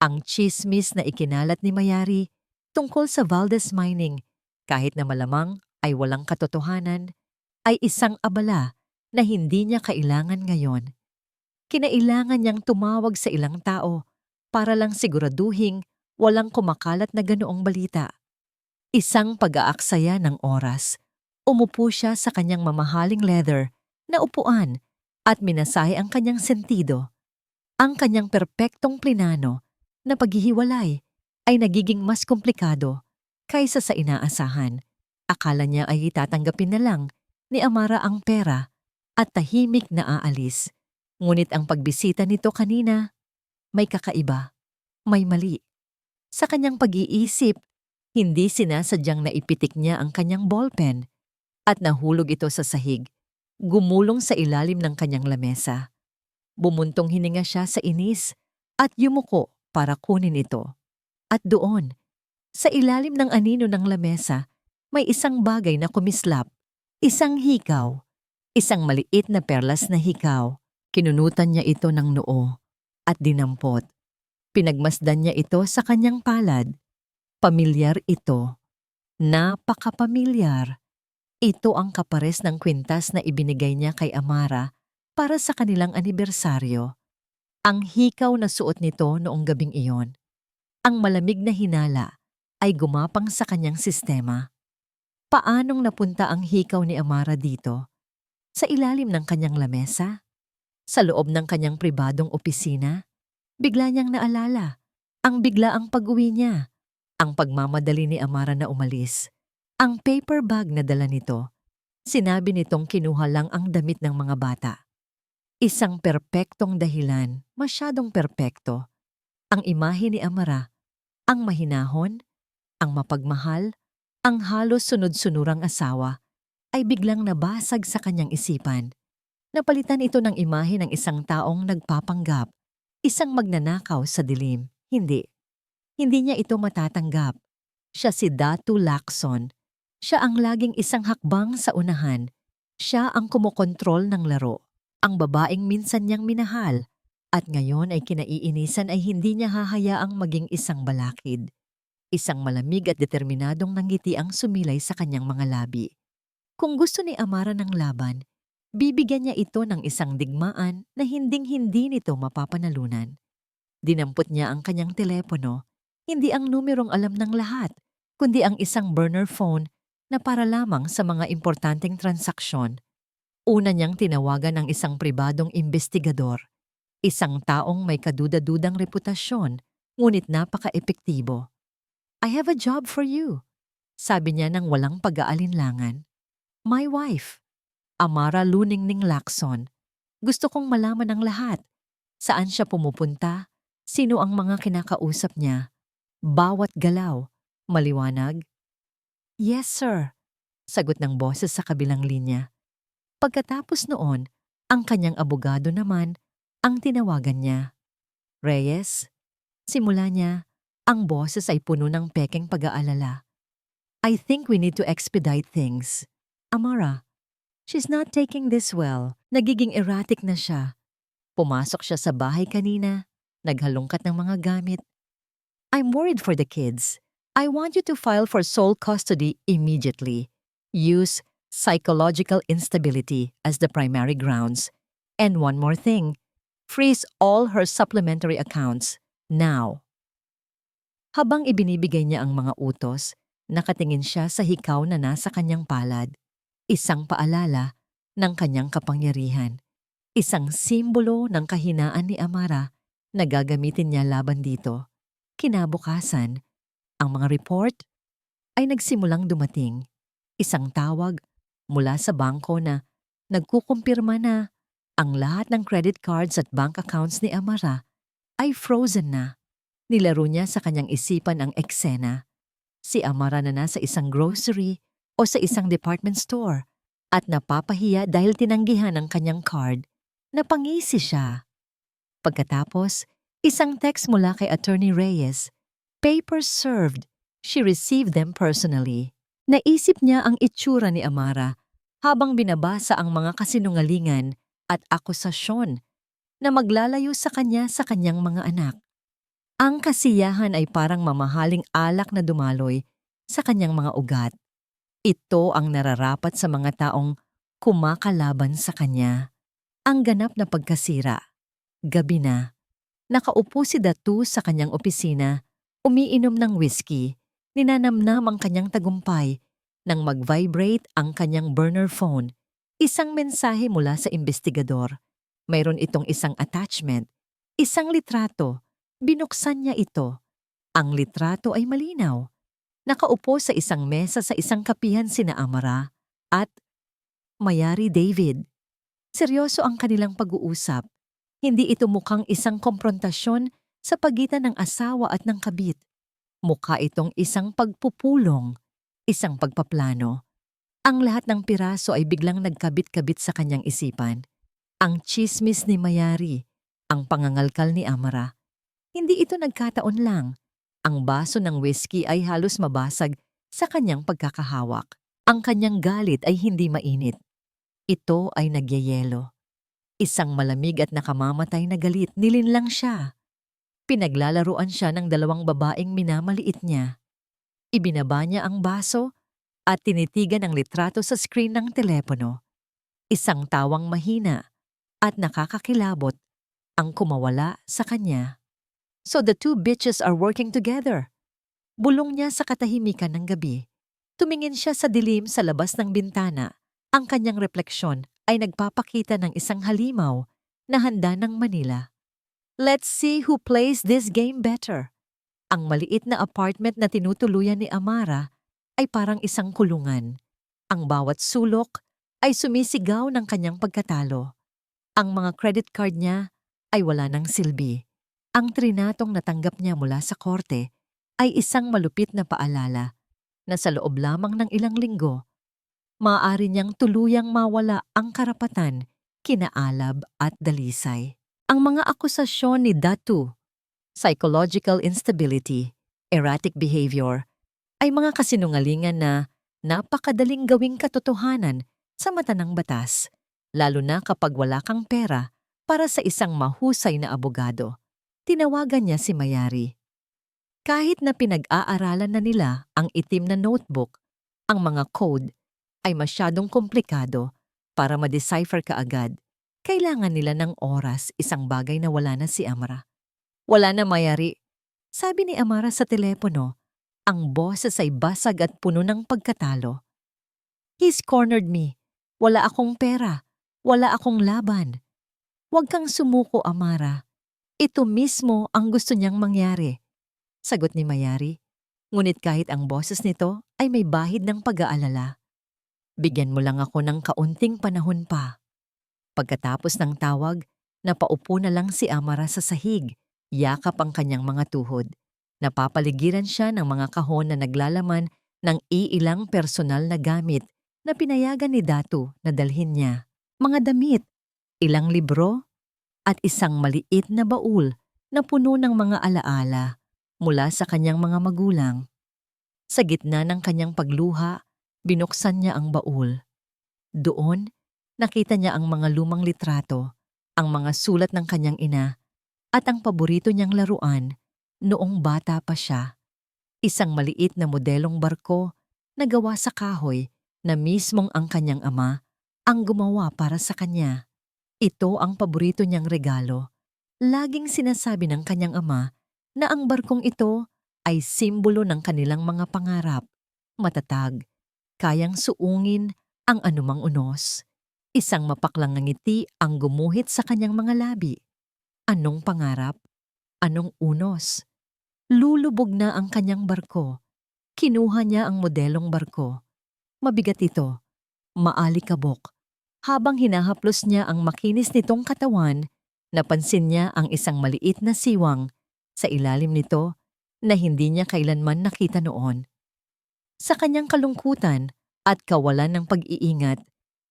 Ang chismis na ikinalat ni Mayari tungkol sa Valdez Mining, kahit na malamang ay walang katotohanan, ay isang abala na hindi niya kailangan ngayon. Kinailangan niyang tumawag sa ilang tao para lang siguraduhing walang kumakalat na ganoong balita. Isang pag-aaksaya ng oras. Umupo siya sa kanyang mamahaling leather na upuan at minasahe ang kanyang sentido. Ang kanyang perpektong plinano na paghihiwalay ay nagiging mas komplikado kaysa sa inaasahan. Akala niya ay itatanggapin na lang ni Amara ang pera at tahimik na aalis. Ngunit ang pagbisita nito kanina, may kakaiba, may mali. Sa kanyang pag-iisip, Hindi sinasadyang naipitik niya ang kanyang ballpen at nahulog ito sa sahig. Gumulong sa ilalim ng kanyang lamesa. Bumuntong hininga siya sa inis at yumuko para kunin ito. At doon, sa ilalim ng anino ng lamesa, may isang bagay na kumislap. Isang hikaw. Isang maliit na perlas na hikaw. Kinunutan niya ito ng noo at dinampot. Pinagmasdan niya ito sa kanyang palad. Pamilyar ito. Napakapamilyar. Ito ang kapares ng kwintas na ibinigay niya kay Amara para sa kanilang anibersaryo. Ang hikaw na suot nito noong gabing iyon. Ang malamig na hinala ay gumapang sa kanyang sistema. Paanong napunta ang hikaw ni Amara dito? Sa ilalim ng kanyang lamesa? Sa loob ng kanyang pribadong opisina? Bigla niyang naalala ang biglaang pag-uwi niya, ang pagmamadali ni Amara na umalis, ang paper bag na dala nito. Sinabi nitong kinuha lang ang damit ng mga bata. Isang perpektong dahilan, masyadong perpekto. Ang imahe ni Amara, ang mahinahon, ang mapagmahal, ang halos sunod-sunurang asawa, ay biglang nabasag sa kanyang isipan. Napalitan ito ng imahe ng isang taong nagpapanggap, isang magnanakaw sa dilim. Hindi. Hindi niya ito matatanggap. Siya si Datu Lacson. Siya ang laging isang hakbang sa unahan. Siya ang kumokontrol ng laro. Ang babaeng minsan niyang minahal. At ngayon ay kinaiinisan ay hindi niya hahayaang maging isang balakid. Isang malamig at determinadong nanggiti ang sumilay sa kanyang mga labi. Kung gusto ni Amara ng laban, bibigyan niya ito ng isang digmaan na hinding-hindi nito mapapanalunan. Dinampot niya ang kanyang telepono, hindi ang numerong alam ng lahat, kundi ang isang burner phone na para lamang sa mga importanteng transaksyon. Una niyang tinawagan ang isang pribadong investigador, isang taong may kaduda-dudang reputasyon, ngunit napaka-epektibo. "I have a job for you," sabi niya nang walang pag-aalinlangan. "My wife, Amara Luningning Lacson. Gusto kong malaman ang lahat. Saan siya pumupunta? Sino ang mga kinakausap niya? Bawat galaw. Maliwanag?" "Yes, sir," sagot ng boses sa kabilang linya. Pagkatapos noon, ang kanyang abogado naman ang tinawagan niya. "Reyes?" Simula niya, ang boses ay puno ng pekeng pag-aalala. "I think we need to expedite things. Amara, she's not taking this well. Nagiging erratic na siya. Pumasok siya sa bahay kanina, naghalongkat ng mga gamit. I'm worried for the kids. I want you to file for sole custody immediately. Use psychological instability as the primary grounds. And one more thing, freeze all her supplementary accounts now." Habang ibinibigay niya ang mga utos, nakatingin siya sa hikaw na nasa kanyang palad. Isang paalala ng kanyang kapangyarihan. Isang simbolo ng kahinaan ni Amara na gagamitin niya laban dito. Kinabukasan, ang mga report ay nagsimulang dumating. Isang tawag mula sa bangko na nagkukumpirma na ang lahat ng credit cards at bank accounts ni Amara ay frozen na. Nilaro niya sa kanyang isipan ang eksena. Si Amara na nasa isang grocery o sa isang department store at napapahiya dahil tinanggihan ang kanyang card. Napangisi siya. Pagkatapos, isang text mula kay Attorney Reyes. "Papers served. She received them personally." Naisip niya ang itsura ni Amara habang binabasa ang mga kasinungalingan at akusasyon na maglalayo sa kanya sa kanyang mga anak. Ang kasiyahan ay parang mamahaling alak na dumaloy sa kanyang mga ugat. Ito ang nararapat sa mga taong kumakalaban sa kanya. Ang ganap na pagkasira. Gabi na. Nakaupo si Datu sa kanyang opisina, umiinom ng whiskey, ninanamnam ang kanyang tagumpay nang mag-vibrate ang kanyang burner phone. Isang mensahe mula sa investigador. Mayroon itong isang attachment, isang litrato. Binuksan niya ito. Ang litrato ay malinaw. Nakaupo sa isang mesa sa isang kapihan sina Amara at Mayari David. Seryoso ang kanilang pag-uusap. Hindi ito mukhang isang komprontasyon sa pagitan ng asawa at ng kabit. Mukha itong isang pagpupulong, isang pagpaplano. Ang lahat ng piraso ay biglang nagkabit-kabit sa kanyang isipan. Ang tsismis ni Mayari, ang pangangalkal ni Amara. Hindi ito nagkataon lang. Ang baso ng whiskey ay halos mabasag sa kanyang pagkakahawak. Ang kanyang galit ay hindi mainit. Ito ay nagyayelo. Isang malamig at nakamamatay na galit, nilinlang siya. Pinaglalaruan siya ng dalawang babaeng minamaliit niya. Ibinaba niya ang baso at tinitigan ang litrato sa screen ng telepono. Isang tawang mahina at nakakakilabot ang kumawala sa kanya. So the two bitches are working together. Bulong niya sa katahimikan ng gabi. Tumingin siya sa dilim sa labas ng bintana. Ang kanyang refleksyon ay nagpapakita ng isang halimaw na handa ng Manila. Let's see who plays this game better. Ang maliit na apartment na tinutuluyan ni Amara ay parang isang kulungan. Ang bawat sulok ay sumisigaw ng kanyang pagkatalo. Ang mga credit card niya ay wala ng silbi. Ang trinatong natanggap niya mula sa korte ay isang malupit na paalala na sa loob lamang ng ilang linggo, maaari niyang tuluyang mawala ang karapatan, kinaalab at dalisay. Ang mga akusasyon ni Datu, psychological instability, erratic behavior, ay mga kasinungalingan na napakadaling gawing katotohanan sa mata ng batas, lalo na kapag wala kang pera para sa isang mahusay na abogado. Tinawagan niya si Mayari. Kahit na pinag-aaralan na nila ang itim na notebook, ang mga code ay masyadong komplikado para ma-decipher kaagad. Kailangan nila ng oras, isang bagay na wala na si Amara. Wala na, Mayari. Sabi ni Amara sa telepono, ang boses ay basag at puno ng pagkatalo. He's cornered me. Wala akong pera. Wala akong laban. Huwag kang sumuko, Amara. Ito mismo ang gusto niyang mangyari. Sagot ni Mayari. Ngunit kahit ang boses nito ay may bahid ng pag-aalala. Bigyan mo lang ako ng kaunting panahon pa. Pagkatapos ng tawag, napaupo na lang si Amara sa sahig, yakap ang kanyang mga tuhod. Napapaligiran siya ng mga kahon na naglalaman ng iilang personal na gamit na pinayagan ni Datu na dalhin niya. Mga damit, ilang libro, at isang maliit na baul na puno ng mga alaala mula sa kanyang mga magulang. Sa gitna ng kanyang pagluha, binuksan niya ang baul. Doon, nakita niya ang mga lumang litrato, ang mga sulat ng kanyang ina, at ang paborito niyang laruan noong bata pa siya. Isang maliit na modelong barko na gawa sa kahoy na mismong ang kanyang ama ang gumawa para sa kanya. Ito ang paborito niyang regalo. Laging sinasabi ng kanyang ama na ang barkong ito ay simbolo ng kanilang mga pangarap. Matatag, kayang suungin ang anumang unos. Isang mapaklang ngiti ang gumuhit sa kanyang mga labi. Anong pangarap? Anong unos? Lulubog na ang kanyang barko. Kinuha niya ang modelong barko. Mabigat ito, maalikabok. Habang hinahaplos niya ang makinis nitong katawan, napansin niya ang isang maliit na siwang sa ilalim nito na hindi niya kailanman nakita noon. Sa kanyang kalungkutan at kawalan ng pag-iingat,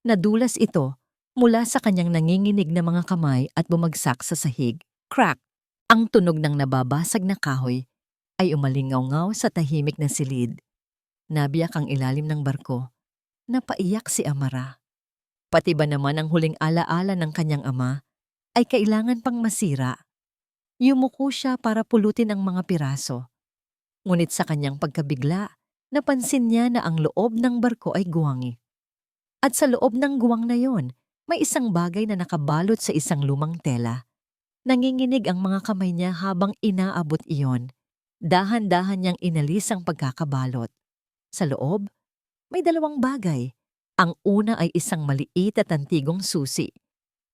nadulas ito mula sa kanyang nanginginig na mga kamay at bumagsak sa sahig. Crack! Ang tunog ng nababasag na kahoy ay umalingaw-ngaw sa tahimik na silid. Nabiyak ang ilalim ng barko. Napaiyak si Amara. Pati ba naman ang huling alaala ng kanyang ama ay kailangan pang masira. Yumuko siya para pulutin ang mga piraso. Ngunit sa kanyang pagkabigla, napansin niya na ang loob ng barko ay guwangi. At sa loob ng guwang na yon, may isang bagay na nakabalot sa isang lumang tela. Nanginginig ang mga kamay niya habang inaabot iyon. Dahan-dahan niyang inalis ang pagkakabalot. Sa loob, may dalawang bagay. Ang una ay isang maliit at antigong susi.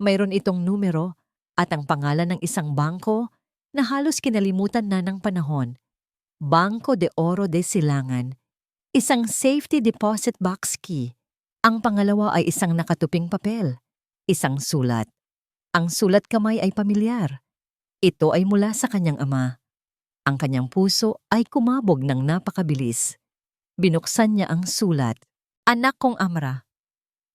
Mayroon itong numero at ang pangalan ng isang bangko na halos kinalimutan na ng panahon. Banco de Oro de Silangan. Isang safety deposit box key. Ang pangalawa ay isang nakatuping papel. Isang sulat. Ang sulat kamay ay pamilyar. Ito ay mula sa kanyang ama. Ang kanyang puso ay kumabog ng napakabilis. Binuksan niya ang sulat. Anak kong Amra,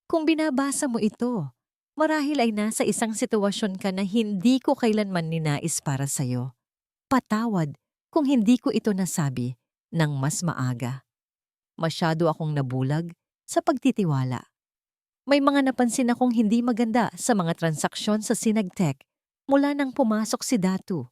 kung binabasa mo ito, marahil ay nasa isang sitwasyon ka na hindi ko kailanman ninais para sa'yo. Patawad kung hindi ko ito nasabi ng mas maaga. Masyado akong nabulag sa pagtitiwala. May mga napansin akong hindi maganda sa mga transaksyon sa Sinagtech mula nang pumasok si Datu.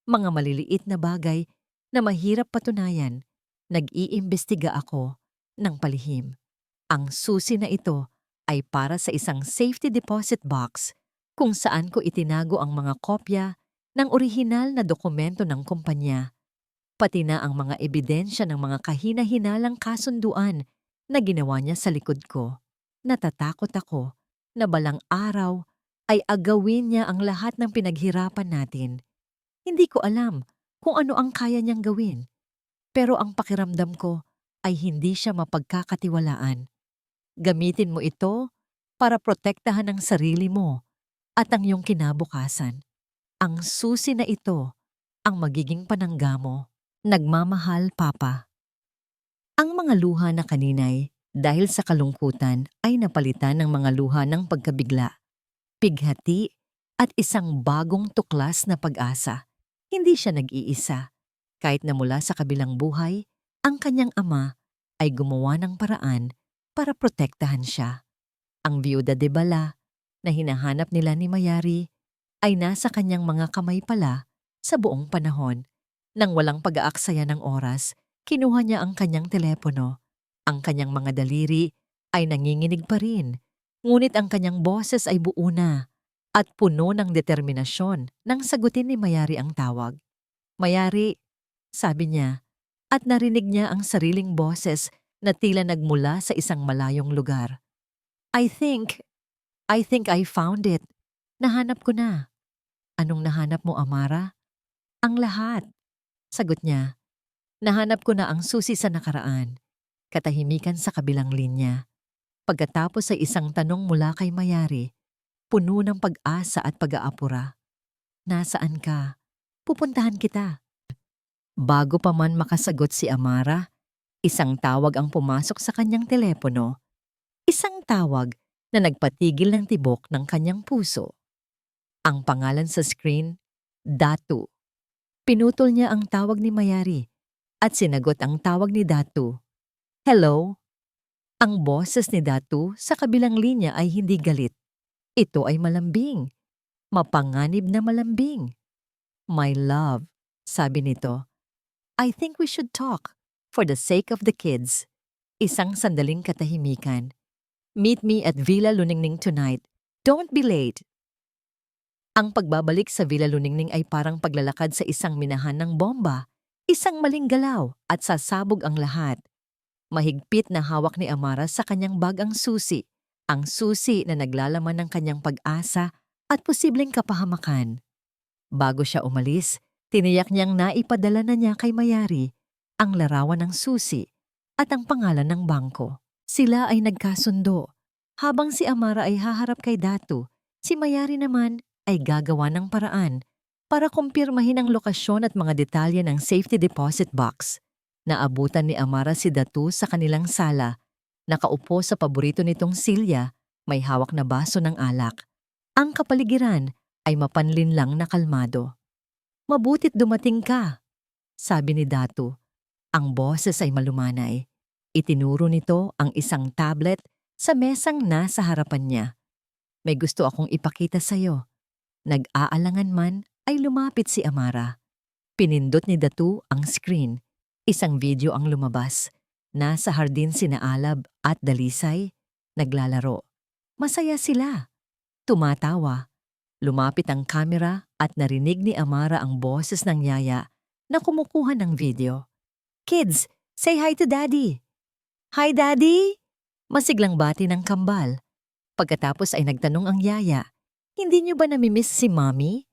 Mga maliliit na bagay na mahirap patunayan. Nag-iimbestiga ako ng palihim. Ang susi na ito ay para sa isang safety deposit box kung saan ko itinago ang mga kopya ng orihinal na dokumento ng kumpanya, pati na ang mga ebidensya ng mga kahina-hinalang kasunduan na ginawa niya sa likod ko. Natatakot ako na balang araw ay agawin niya ang lahat ng pinaghirapan natin. Hindi ko alam kung ano ang kaya niyang gawin, pero ang pakiramdam ko ay hindi siya mapagkakatiwalaan. Gamitin mo ito para protektahan ang sarili mo at ang iyong kinabukasan. Ang susi na ito ang magiging panangga mo. Nagmamahal, Papa. Ang mga luha na kaninay dahil sa kalungkutan ay napalitan ng mga luha ng pagkabigla, pighati at isang bagong tuklas na pag-asa. Hindi siya nag-iisa. Kahit na mula sa kabilang buhay, ang kanyang ama ay gumawa ng paraan para protektahan siya. Ang biyuda de Bala na hinahanap nila ni Mayari ay nasa kanyang mga kamay pala sa buong panahon. Nang walang pag-aaksaya ng oras, kinuha niya ang kanyang telepono. Ang kanyang mga daliri ay nanginginig pa rin, ngunit ang kanyang boses ay buo na at puno ng determinasyon nang sagutin ni Mayari ang tawag. Mayari, sabi niya, at narinig niya ang sariling boses na tila nagmula sa isang malayong lugar. I think I found it. Nahanap ko na. Anong nahanap mo, Amara? Ang lahat. Sagot niya. Nahanap ko na ang susi sa nakaraan. Katahimikan sa kabilang linya. Pagkatapos ay isang tanong mula kay Mayari, puno ng pag-asa at pag-aapura. Nasaan ka? Pupuntahan kita. Bago pa man makasagot si Amara, isang tawag ang pumasok sa kanyang telepono. Isang tawag na nagpatigil ng tibok ng kanyang puso. Ang pangalan sa screen, Datu. Pinutol niya ang tawag ni Mayari at sinagot ang tawag ni Datu. Hello? Ang boses ni Datu sa kabilang linya ay hindi galit. Ito ay malambing. Mapanganib na malambing. My love, sabi nito. I think we should talk for the sake of the kids. Isang sandaling katahimikan. Meet me at Villa Luningning tonight. Don't be late. Ang pagbabalik sa Villa Luningning ay parang paglalakad sa isang minahan ng bomba. Isang maling galaw at sasabog ang lahat. Mahigpit na hawak ni Amara sa kanyang bag ang susi. Ang susi na naglalaman ng kanyang pag-asa at posibleng kapahamakan. Bago siya umalis, tiniyak niyang naipadala na niya kay Mayari ang larawan ng susi at ang pangalan ng bangko. Sila ay nagkasundo. Habang si Amara ay haharap kay Datu, si Mayari naman ay gagawa ng paraan para kumpirmahin ang lokasyon at mga detalye ng safety deposit box. Naabutan ni Amara si Datu sa kanilang sala. Nakaupo sa paborito nitong silya, may hawak na baso ng alak. Ang kapaligiran ay mapanlinlang na kalmado. Mabutit dumating ka, sabi ni Datu. Ang boses ay malumanay. Itinuro nito ang isang tablet sa mesang nasa harapan niya. May gusto akong ipakita sa'yo. Nag-aalangan man ay lumapit si Amara. Pinindot ni Datu ang screen. Isang video ang lumabas. Nasa hardin sina Alab at Dalisay, naglalaro. Masaya sila. Tumatawa. Lumapit ang kamera at narinig ni Amara ang boses ng yaya na kumukuha ng video. Kids, say hi to Daddy! Hi, Daddy! Masiglang bati ng kambal. Pagkatapos ay nagtanong ang yaya, hindi niyo ba namimiss si Mommy?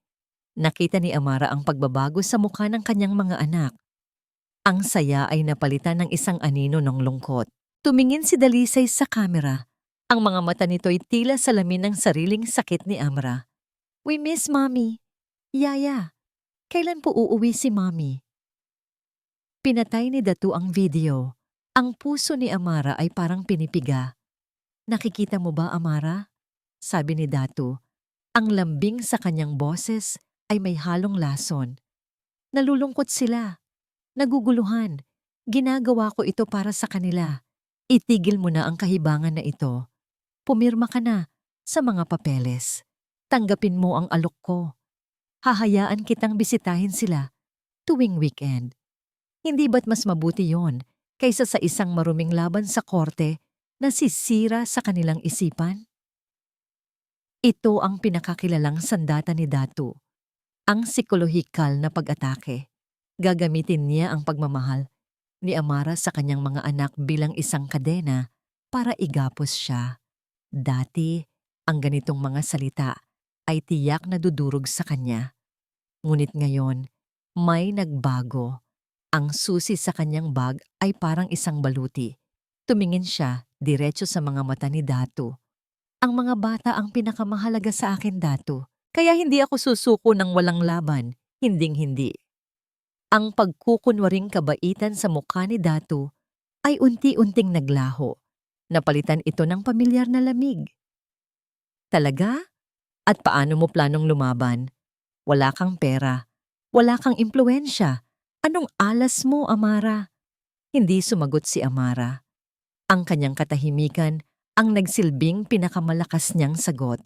Nakita ni Amara ang pagbabago sa mukha ng kanyang mga anak. Ang saya ay napalitan ng isang anino ng lungkot. Tumingin si Dalisay sa kamera. Ang mga mata nito'y tila salamin ng sariling sakit ni Amara. We miss Mommy. Yaya, kailan po uuwi si Mommy? Pinatay ni Datu ang video. Ang puso ni Amara ay parang pinipiga. Nakikita mo ba, Amara? Sabi ni Datu. Ang lambing sa kanyang boses ay may halong lason. Nalulungkot sila. Naguguluhan. Ginagawa ko ito para sa kanila. Itigil mo na ang kahibangan na ito. Pumirma ka na sa mga papeles. Tanggapin mo ang alok ko. Hahayaan kitang bisitahin sila tuwing weekend. Hindi ba't mas mabuti yon kaysa sa isang maruming laban sa korte na sisira sa kanilang isipan? Ito ang pinakakilalang sandata ni Datu, ang psikolohikal na pag-atake. Gagamitin niya ang pagmamahal ni Amara sa kanyang mga anak bilang isang kadena para igapos siya. Dati, ang ganitong mga salita ay tiyak na dudurog sa kanya. Ngunit ngayon, may nagbago. Ang susi sa kanyang bag ay parang isang baluti. Tumingin siya diretso sa mga mata ni Datu. Ang mga bata ang pinakamahalaga sa akin, Datu. Kaya hindi ako susuko ng walang laban. Hinding-hindi. Ang pagkukunwaring kabaitan sa mukha ni Datu ay unti-unting naglaho. Napalitan ito ng pamilyar na lamig. Talaga? At paano mo planong lumaban? Wala kang pera. Wala kang impluwensya. Anong alas mo, Amara? Hindi sumagot si Amara. Ang kanyang katahimikan ang nagsilbing pinakamalakas niyang sagot.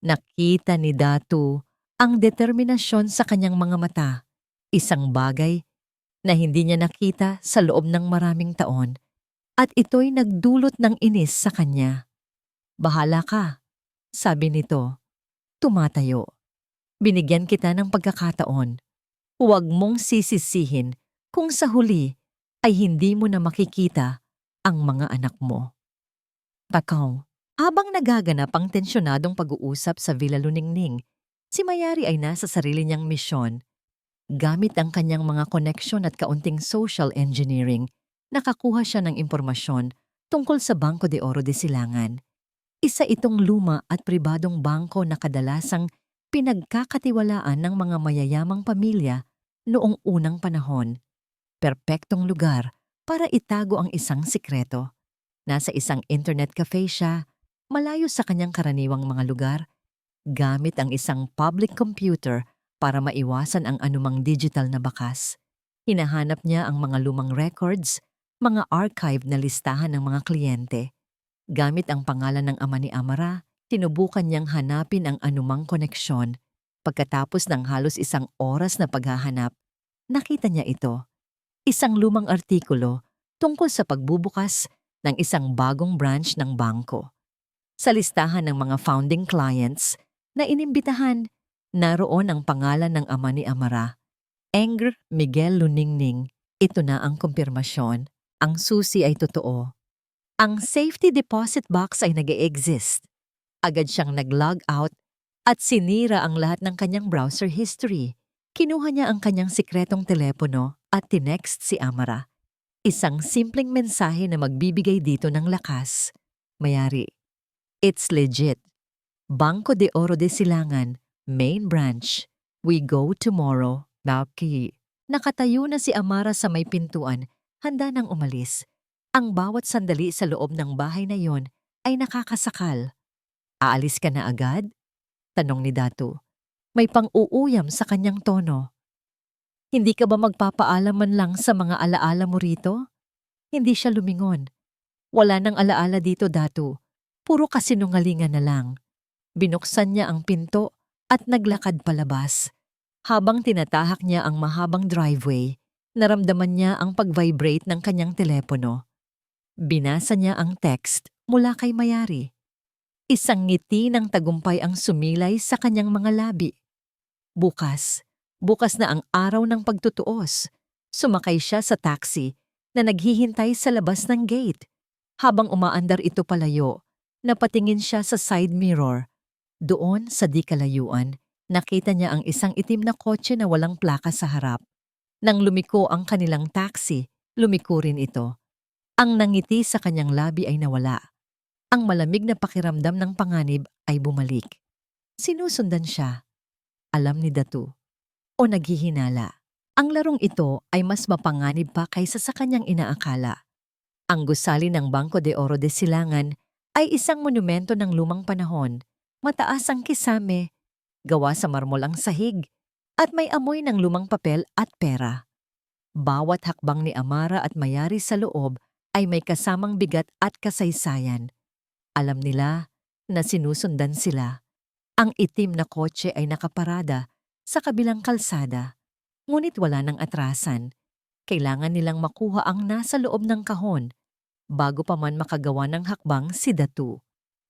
Nakita ni Datu ang determinasyon sa kanyang mga mata. Isang bagay na hindi niya nakita sa loob ng maraming taon. At ito'y nagdulot ng inis sa kanya. Bahala ka, sabi nito. Tumatayo. Binigyan kita ng pagkakataon. Huwag mong sisisihin kung sa huli ay hindi mo na makikita ang mga anak mo. Takaw, habang nagaganap ang tensyonadong pag-uusap sa Villa Luningning, si Mayari ay nasa sarili niyang misyon. Gamit ang kanyang mga koneksyon at kaunting social engineering, nakakuha siya ng impormasyon tungkol sa Bangko de Oro de Silangan. Isa itong luma at pribadong bangko na kadalasang pinagkakatiwalaan ng mga mayayamang pamilya noong unang panahon. Perpektong lugar para itago ang isang sikreto. Nasa isang internet cafe siya, malayo sa kanyang karaniwang mga lugar, gamit ang isang public computer para maiwasan ang anumang digital na bakas. Hinahanap niya ang mga lumang records, mga archive na listahan ng mga kliyente. Gamit ang pangalan ng ama ni Amara, sinubukan niyang hanapin ang anumang koneksyon. Pagkatapos ng halos isang oras na paghahanap, nakita niya ito. Isang lumang artikulo tungkol sa pagbubukas ng isang bagong branch ng bangko. Sa listahan ng mga founding clients na inimbitahan, naroon ang pangalan ng ama ni Amara, Engr Miguel Luningning. Ito na ang kumpirmasyon. Ang susi ay totoo. Ang safety deposit box ay nag-e-exist. Agad siyang nag-log out at sinira ang lahat ng kanyang browser history. Kinuha niya ang kanyang sikretong telepono at tinext si Amara. Isang simpleng mensahe na magbibigay dito ng lakas. Mayari, it's legit. Bangko de Oro de Silangan, main branch. We go tomorrow. Baki. Nakatayo na si Amara sa may pintuan, handa nang umalis. Ang bawat sandali sa loob ng bahay na yon ay nakakasakal. Aalis ka na agad? Tanong ni Datu. May pang-uuyam sa kanyang tono. Hindi ka ba magpapaalam man lang sa mga alaala mo rito? Hindi siya lumingon. Wala nang alaala dito, Datu. Puro kasinungalingan na lang. Binuksan niya ang pinto at naglakad palabas. Habang tinatahak niya ang mahabang driveway, naramdaman niya ang pag-vibrate ng kanyang telepono. Binasa niya ang text mula kay Mayari. Isang ngiti ng tagumpay ang sumilay sa kanyang mga labi. Bukas na ang araw ng pagtutuos. Sumakay siya sa taxi na naghihintay sa labas ng gate. Habang umaandar ito palayo, napatingin siya sa side mirror. Doon sa di kalayuan, nakita niya ang isang itim na kotse na walang plaka sa harap. Nang lumiko ang kanilang taxi, lumiko rin ito. Ang nangiti sa kanyang labi ay nawala. Ang malamig na pakiramdam ng panganib ay bumalik. Sinusundan siya. Alam ni Datu. O naghihinala. Ang larong ito ay mas mapanganib pa kaysa sa kanyang inaakala. Ang gusali ng Banco de Oro de Silangan ay isang monumento ng lumang panahon. Mataas ang kisame, gawa sa marmol ang sahig, at may amoy ng lumang papel at pera. Bawat hakbang ni Amara at Mayari sa loob ay may kasamang bigat at kasaysayan. Alam nila na sinusundan sila. Ang itim na kotse ay nakaparada sa kabilang kalsada, ngunit wala ng atrasan. Kailangan nilang makuha ang nasa loob ng kahon bago pa man makagawa ng hakbang si Datu.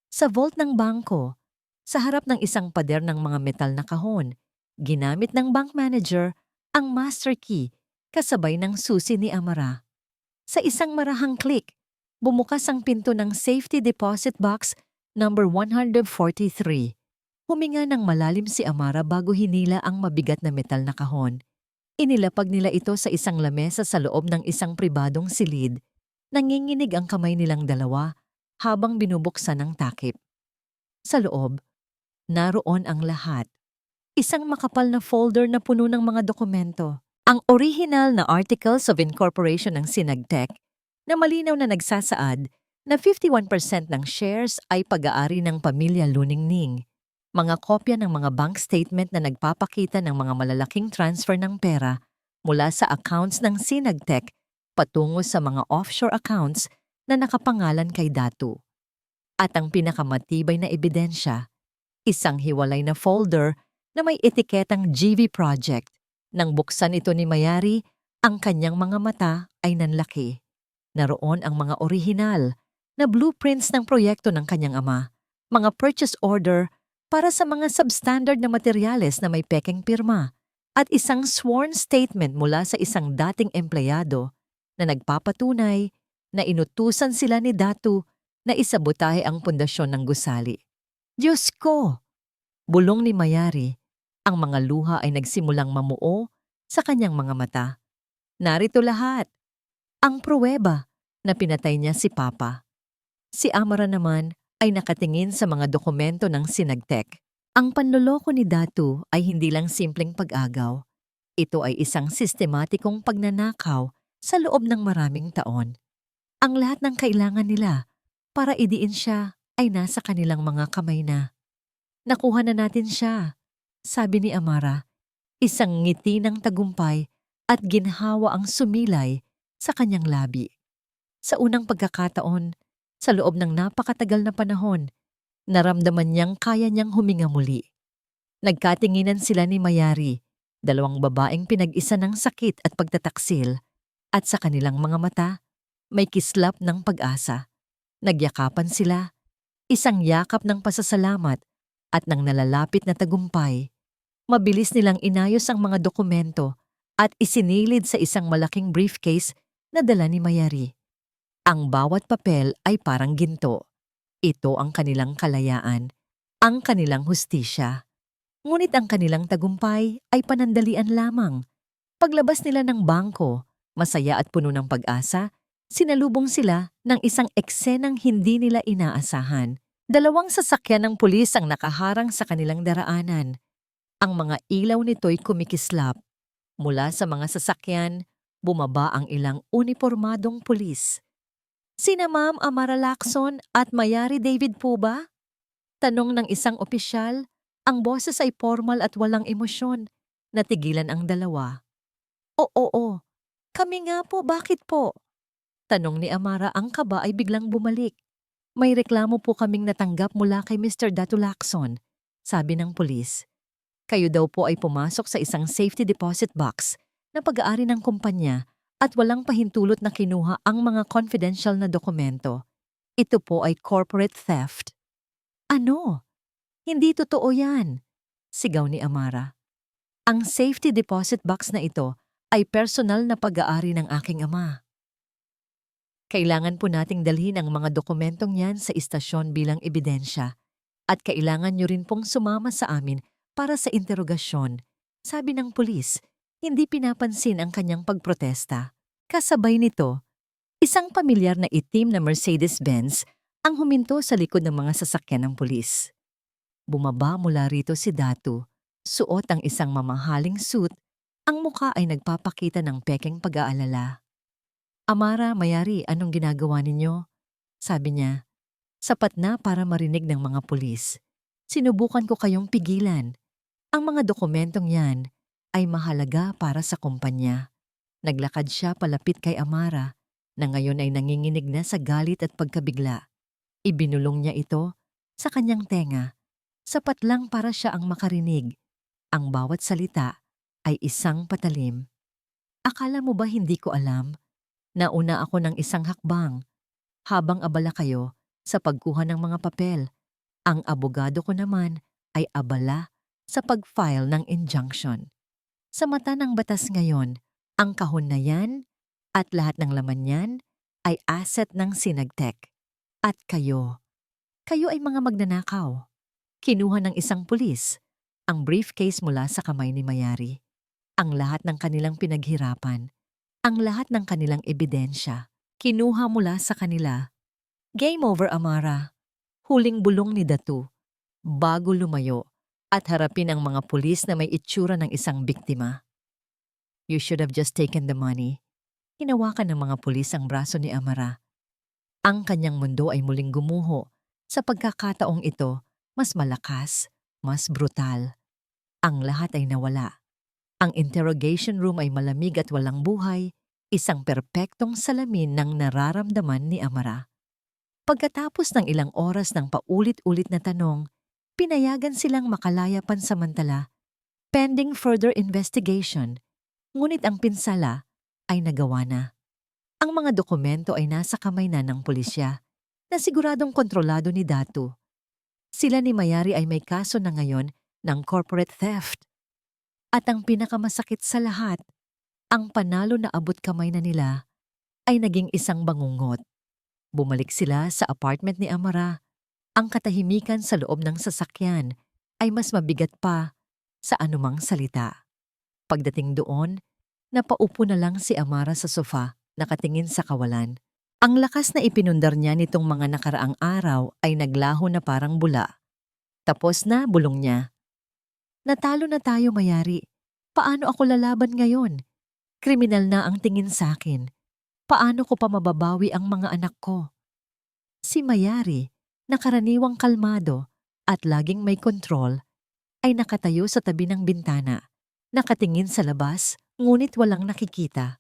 Sa vault ng bangko, sa harap ng isang pader ng mga metal na kahon, ginamit ng bank manager ang master key kasabay ng susi ni Amara. Sa isang marahang click, bumukas ang pinto ng safety deposit box number 143. Huminga ng malalim si Amara bago hinila ang mabigat na metal na kahon. Inilapag nila ito sa isang lamesa sa loob ng isang pribadong silid. Nanginginig ang kamay nilang dalawa habang binubuksan ang takip. Sa loob, naroon ang lahat. Isang makapal na folder na puno ng mga dokumento. Ang original na Articles of Incorporation ng Sinagtec na malinaw na nagsasaad na 51% ng shares ay pag-aari ng pamilya Luningning. Mga kopya ng mga bank statement na nagpapakita ng mga malalaking transfer ng pera mula sa accounts ng Sinagtec patungo sa mga offshore accounts na nakapangalan kay Datu. At ang pinakamatibay na ebidensya, isang hiwalay na folder na may etiketang GV Project. Nang buksan ito ni Mayari, ang kanyang mga mata ay nanlaki. Naroon ang mga orihinal na blueprints ng proyekto ng kanyang ama, mga purchase order para sa mga substandard na materyales na may pekeng pirma, at isang sworn statement mula sa isang dating empleyado na nagpapatunay na inutusan sila ni Datu na isabotahe ang pundasyon ng gusali. Diyos ko! Bulong ni Mayari, ang mga luha ay nagsimulang mamuo sa kanyang mga mata. Narito lahat. Ang pruweba na pinatay niya si Papa. Si Amara naman ay nakatingin sa mga dokumento ng Sinagtec. Ang panloloko ni Datu ay hindi lang simpleng pag-agaw. Ito ay isang sistematikong pagnanakaw sa loob ng maraming taon. Ang lahat ng kailangan nila para idiin siya ay nasa kanilang mga kamay na. Nakuha na natin siya, sabi ni Amara, isang ngiti ng tagumpay at ginhawa ang sumilay sa kanyang labi. Sa unang pagkakataon, sa loob ng napakatagal na panahon, naramdaman niyang kaya niyang huminga muli. Nagkatinginan sila ni Mayari, dalawang babaeng pinag-isa ng sakit at pagtataksil, at sa kanilang mga mata, may kislap ng pag-asa. Nagyakapan sila, isang yakap ng pasasalamat at ng nalalapit na tagumpay. Mabilis nilang inayos ang mga dokumento at isinilid sa isang malaking briefcase na dala ni Mayari. Ang bawat papel ay parang ginto. Ito ang kanilang kalayaan, ang kanilang hustisya. Ngunit ang kanilang tagumpay ay panandalian lamang. Paglabas nila ng bangko, masaya at puno ng pag-asa, sinalubong sila ng isang eksenang hindi nila inaasahan. Dalawang sasakyan ng pulis ang nakaharang sa kanilang daraanan. Ang mga ilaw nito'y kumikislap. Mula sa mga sasakyan, bumaba ang ilang unipormadong pulis. Sina Ma'am Amara Lacson at Mayari David po ba? Tanong ng isang opisyal, ang boses ay formal at walang emosyon. Natigilan ang dalawa. Oo, kami nga po, bakit po? Tanong ni Amara, ang kaba ay biglang bumalik. May reklamo po kaming natanggap mula kay Mr. Datu Lacson, sabi ng pulis. Kayo daw po ay pumasok sa isang safety deposit box na pag-aari ng kumpanya at walang pahintulot na kinuha ang mga confidential na dokumento. Ito po ay corporate theft. Ano? Hindi totoo yan, sigaw ni Amara. Ang safety deposit box na ito ay personal na pag-aari ng aking ama. Kailangan po nating dalhin ang mga dokumentong yan sa istasyon bilang ebidensya at kailangan nyo rin pong sumama sa amin para sa interogasyon, sabi ng pulis. Hindi pinapansin ang kanyang pagprotesta. Kasabay nito, isang pamilyar na itim na Mercedes-Benz ang huminto sa likod ng mga sasakyan ng pulis. Bumaba mula rito si Datu, suot ang isang mamahaling suit Ang muka ay nagpapakita ng pekeng pag-aalala. Amara, Mayari, anong ginagawa ninyo? Sabi niya, sapat na para marinig ng mga pulis. Sinubukan ko kayong pigilan. Ang mga dokumentong yan ay mahalaga para sa kumpanya. Naglakad siya palapit kay Amara na ngayon ay nanginginig na sa galit at pagkabigla. Ibinulong niya ito sa kanyang tenga. Sapat lang para siya ang makarinig. Ang bawat salita ay isang patalim. Akala mo ba hindi ko alam? Nauna ako ng isang hakbang. Habang abala kayo sa pagkuha ng mga papel, ang abogado ko naman ay abala sa pag-file ng injunction. Sa mata ng batas ngayon, ang kahon na yan at lahat ng laman yan ay asset ng Sinagtech. At kayo ay mga magnanakaw. Kinuha ng isang pulis ang briefcase mula sa kamay ni Mayari. Ang lahat ng kanilang pinaghirapan, ang lahat ng kanilang ebidensya, kinuha mula sa kanila. Game over, Amara. Huling bulong ni Datu bago lumayo at harapin ang mga pulis na may itsura ng isang biktima. You should have just taken the money. Hinawakan ng mga pulis ang braso ni Amara. Ang kanyang mundo ay muling gumuho. Sa pagkakataong ito, mas malakas, mas brutal. Ang lahat ay nawala. Ang interrogation room ay malamig at walang buhay, isang perpektong salamin ng nararamdaman ni Amara. Pagkatapos ng ilang oras ng paulit-ulit na tanong, pinayagan silang makalaya pansamantala, pending further investigation, ngunit ang pinsala ay nagawa na. Ang mga dokumento ay nasa kamay na ng pulisya, na siguradong kontrolado ni Datu. Sila ni Mayari ay may kaso na ngayon ng corporate theft. At ang pinakamasakit sa lahat, ang panalo na abot kamay na nila ay naging isang bangungot. Bumalik sila sa apartment ni Amara. Ang katahimikan sa loob ng sasakyan ay mas mabigat pa sa anumang salita. Pagdating doon, napaupo na lang si Amara sa sofa, nakatingin sa kawalan. Ang lakas na ipinundar niya nitong mga nakaraang araw ay naglaho na parang bula. Tapos na, bulong niya. Natalo na tayo, Mayari. Paano ako lalaban ngayon? Kriminal na ang tingin sa akin. Paano ko pa mababawi ang mga anak ko? Si Mayari, na karaniwang kalmado at laging may kontrol, ay nakatayo sa tabi ng bintana, nakatingin sa labas ngunit walang nakikita.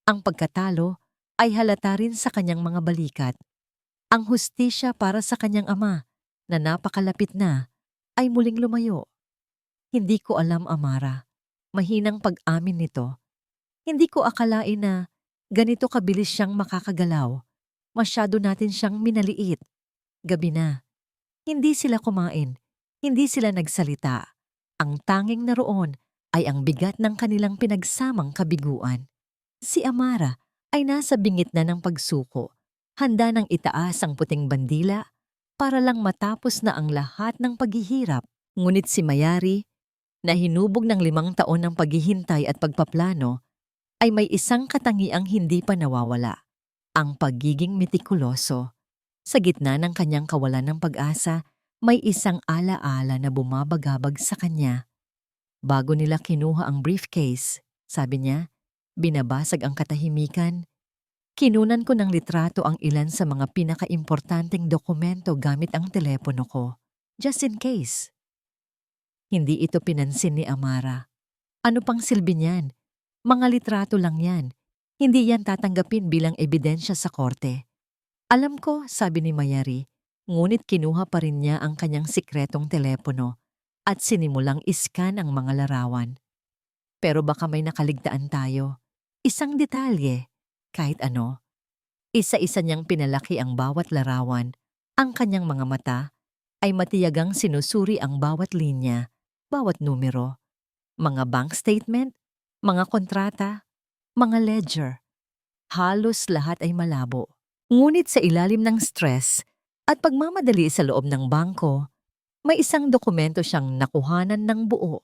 Ang pagkatalo ay halata rin sa kanyang mga balikat. Ang hustisya para sa kanyang ama, na napakalapit na, ay muling lumayo. Hindi ko alam, Amara. Mahinang pag-amin nito. Hindi ko akalain na ganito kabilis siyang makakagalaw. Masyado natin siyang minaliit. Gabi na. Hindi sila kumain. Hindi sila nagsalita. Ang tanging naroon ay ang bigat ng kanilang pinagsamang kabiguan. Si Amara ay nasa bingit na ng pagsuko. Handa nang itaas ang puting bandila para lang matapos na ang lahat ng paghihirap. Ngunit si Mayari, na hinubog ng 5 taon ng paghihintay at pagpaplano, ay may isang katangiang hindi pa nawawala. Ang pagiging metikuloso. Sa gitna ng kanyang kawalan ng pag-asa, may isang alaala na bumabagabag sa kanya. Bago nila kinuha ang briefcase, sabi niya, binabasag ang katahimikan. Kinunan ko ng litrato ang ilan sa mga pinakaimportanteng dokumento gamit ang telepono ko. Just in case. Hindi ito pinansin ni Amara. Ano pang silbi niyan? Mga litrato lang yan. Hindi yan tatanggapin bilang ebidensya sa korte. Alam ko, sabi ni Mayari, ngunit kinuha pa rin niya ang kanyang sikretong telepono at sinimulang iskan ang mga larawan. Pero baka may nakaligtaan tayo. Isang detalye, kahit ano. Isa-isa niyang pinalaki ang bawat larawan. Ang kanyang mga mata ay matiyagang sinusuri ang bawat linya, bawat numero, mga bank statement, mga kontrata, mga ledger. Halos lahat ay malabo. Ngunit sa ilalim ng stress at pagmamadali sa loob ng bangko, may isang dokumento siyang nakuhanan ng buo.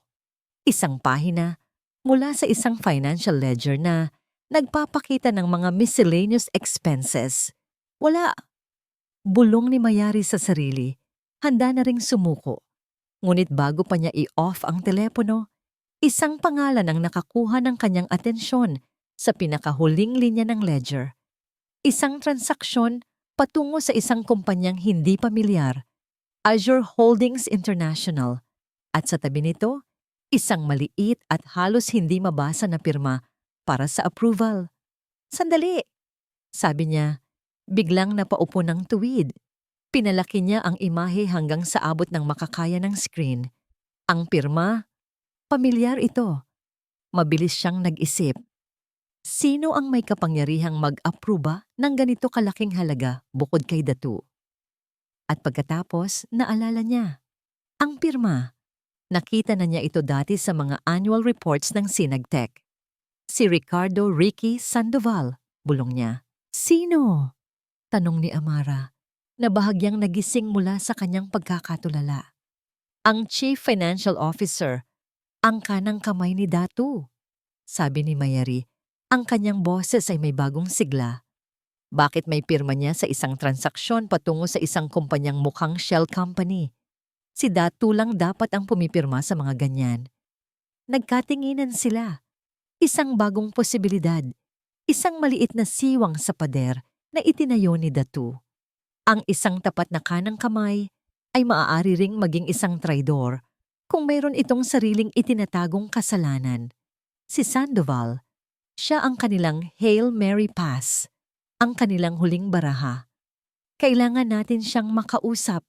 Isang pahina mula sa isang financial ledger na nagpapakita ng mga miscellaneous expenses. Wala. Bulong ni Mayari sa sarili, handa na ring sumuko. Ngunit bago pa niya i-off ang telepono, Isang pangalan ang nakakuha ng kanyang atensyon sa pinakahuling linya ng ledger. Isang transaksyon patungo sa isang kumpanyang hindi pamilyar, Azure Holdings International. At sa tabi nito, isang maliit at halos hindi mabasa na pirma para sa approval. Sandali, sabi niya, biglang napaupo ng tuwid. Pinalaki niya ang imahe hanggang sa abot ng makakaya ng screen. Ang pirma, pamilyar ito. Mabilis siyang nag-isip. Sino ang may kapangyarihang mag-aproba ng ganito kalaking halaga bukod kay Datu? At pagkatapos, naalala niya. Ang pirma. Nakita na niya ito dati sa mga annual reports ng Sinagtech. Si Ricardo Ricky Sandoval, bulong niya. Sino? Tanong ni Amara, na bahagyang nagising mula sa kanyang pagkakatulala. Ang Chief Financial Officer, ang kanang kamay ni Datu. Sabi ni Mayari, ang kanyang boses ay may bagong sigla. Bakit may pirma niya sa isang transaksyon patungo sa isang kumpanyang mukhang shell company? Si Datu lang dapat ang pumipirma sa mga ganyan. Nagkatinginan sila. Isang bagong posibilidad. Isang maliit na siwang sa pader na itinayo ni Datu. Ang isang tapat na kanang kamay ay maaari ring maging isang traidor kung mayroon itong sariling itinatagong kasalanan. Si Sandoval, siya ang kanilang Hail Mary Pass, ang kanilang huling baraha. Kailangan natin siyang makausap,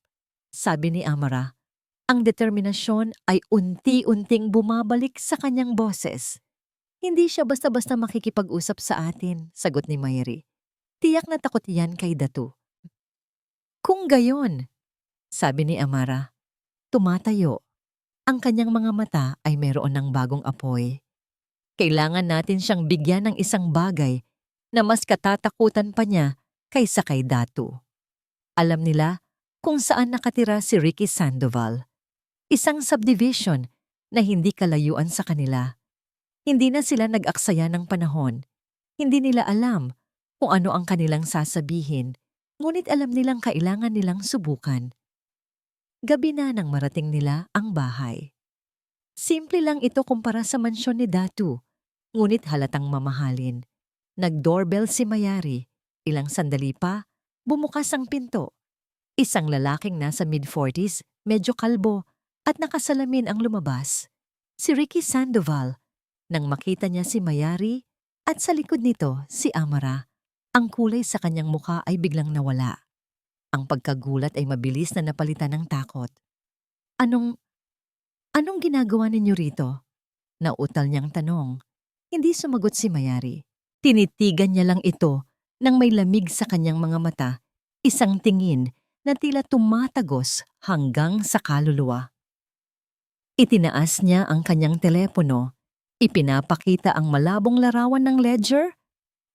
sabi ni Amara. Ang determinasyon ay unti-unting bumabalik sa kanyang boses. Hindi siya basta-basta makikipag-usap sa atin, sagot ni Mayri. Tiyak na takot yan kay Datu. Kung gayon, sabi ni Amara, tumatayo. Ang kanyang mga mata ay mayroon ng bagong apoy. Kailangan natin siyang bigyan ng isang bagay na mas katatakutan pa niya kaysa kay Datu. Alam nila kung saan nakatira si Ricky Sandoval. Isang subdivision na hindi kalayuan sa kanila. Hindi na sila nag-aksaya ng panahon. Hindi nila alam kung ano ang kanilang sasabihin, ngunit alam nilang kailangan nilang subukan. Gabi na nang marating nila ang bahay. Simple lang ito kumpara sa mansyon ni Datu, ngunit halatang mamahalin. Nag-doorbell si Mayari. Ilang sandali pa, bumukas ang pinto. Isang lalaking nasa mid-40s, medyo kalbo, at nakasalamin ang lumabas. Si Ricky Sandoval. Nang makita niya si Mayari at sa likod nito si Amara, ang kulay sa kanyang mukha ay biglang nawala. Ang pagkagulat ay mabilis na napalitan ng takot. Anong ginagawa ninyo rito? Nautal niyang tanong. Hindi sumagot si Mayari. Tinitigan niya lang ito nang may lamig sa kanyang mga mata, isang tingin na tila tumatagos hanggang sa kaluluwa. Itinaas niya ang kanyang telepono. Ipinapakita ang malabong larawan ng ledger,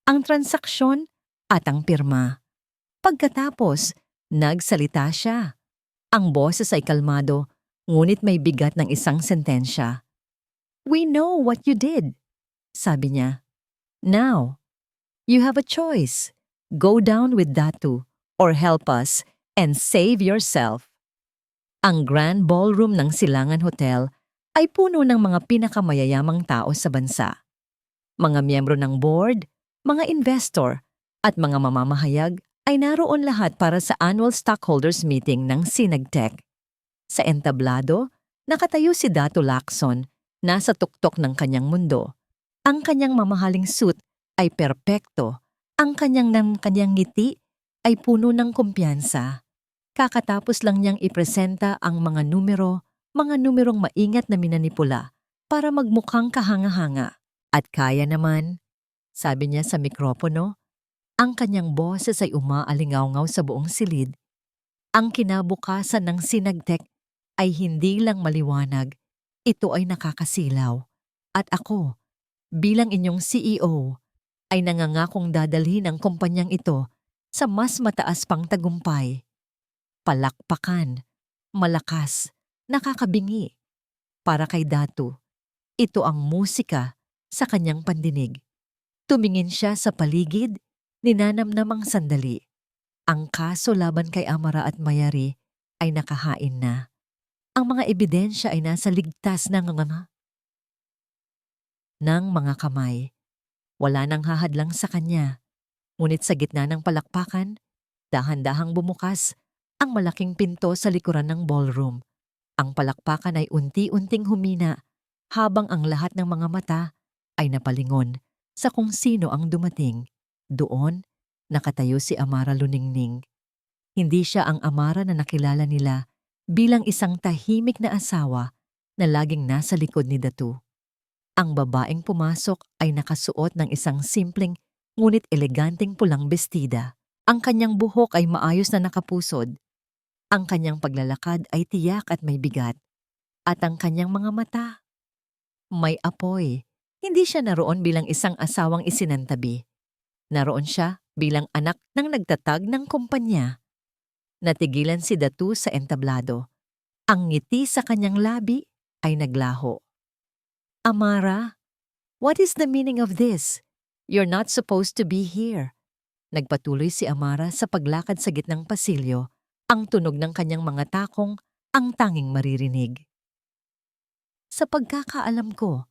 ang transaksyon at ang pirma. Pagkatapos, nagsalita siya. Ang boses ay kalmado, ngunit may bigat ng isang sentensya. We know what you did, sabi niya. Now, you have a choice. Go down with Datu or help us and save yourself. Ang Grand Ballroom ng Silangan Hotel ay puno ng mga pinakamayayamang tao sa bansa. Mga miyembro ng board, mga investor, at mga mamamahayag ay naroon lahat para sa annual stockholders meeting ng Sinagtech. Sa entablado, nakatayo si Datu Lacson, nasa tuktok ng kanyang mundo. Ang kanyang mamahaling suit ay perpekto. Ang kanyang ngiti ay puno ng kumpiyansa. Kakatapos lang niyang ipresenta ang mga numerong maingat na minanipula para magmukhang kahanga-hanga. At kaya naman, sabi niya sa mikropono, ang kanyang boses ay umaalingaw-ngaw sa buong silid. Ang kinabukasan ng Sinagtech ay hindi lang maliwanag, ito ay nakakasilaw. At ako, bilang inyong CEO, ay nangangakong dadalhin ang kumpanyang ito sa mas mataas pang tagumpay. Palakpakan, malakas, nakakabingi. Para kay Datu, ito ang musika sa kanyang pandinig. Tumingin siya sa paligid, ninanamnamang sandali. Ang kaso laban kay Amara at Mayari ay nakahain na. Ang mga ebidensya ay nasa ligtas ng ng mga kamay. Wala nang hahadlang sa kanya. Ngunit sa gitna ng palakpakan, dahan-dahang bumukas ang malaking pinto sa likuran ng ballroom. Ang palakpakan ay unti-unting humina habang ang lahat ng mga mata ay napalingon sa kung sino ang dumating. Doon, nakatayo si Amara Luningning. Hindi siya ang Amara na nakilala nila bilang isang tahimik na asawa na laging nasa likod ni Datu. Ang babaeng pumasok ay nakasuot ng isang simpleng ngunit eleganteng pulang bestida. Ang kanyang buhok ay maayos na nakapusod. Ang kanyang paglalakad ay tiyak at may bigat. At ang kanyang mga mata, may apoy. Hindi siya naroon bilang isang asawang isinantabi. Naroon siya bilang anak ng nagtatag ng kumpanya. Natigilan si Datu sa entablado. Ang ngiti sa kanyang labi ay naglaho. Amara, what is the meaning of this? You're not supposed to be here. Nagpatuloy si Amara sa paglakad sa gitnang pasilyo, ang tunog ng kanyang mga takong ang tanging maririnig. Sa pagkakaalam ko,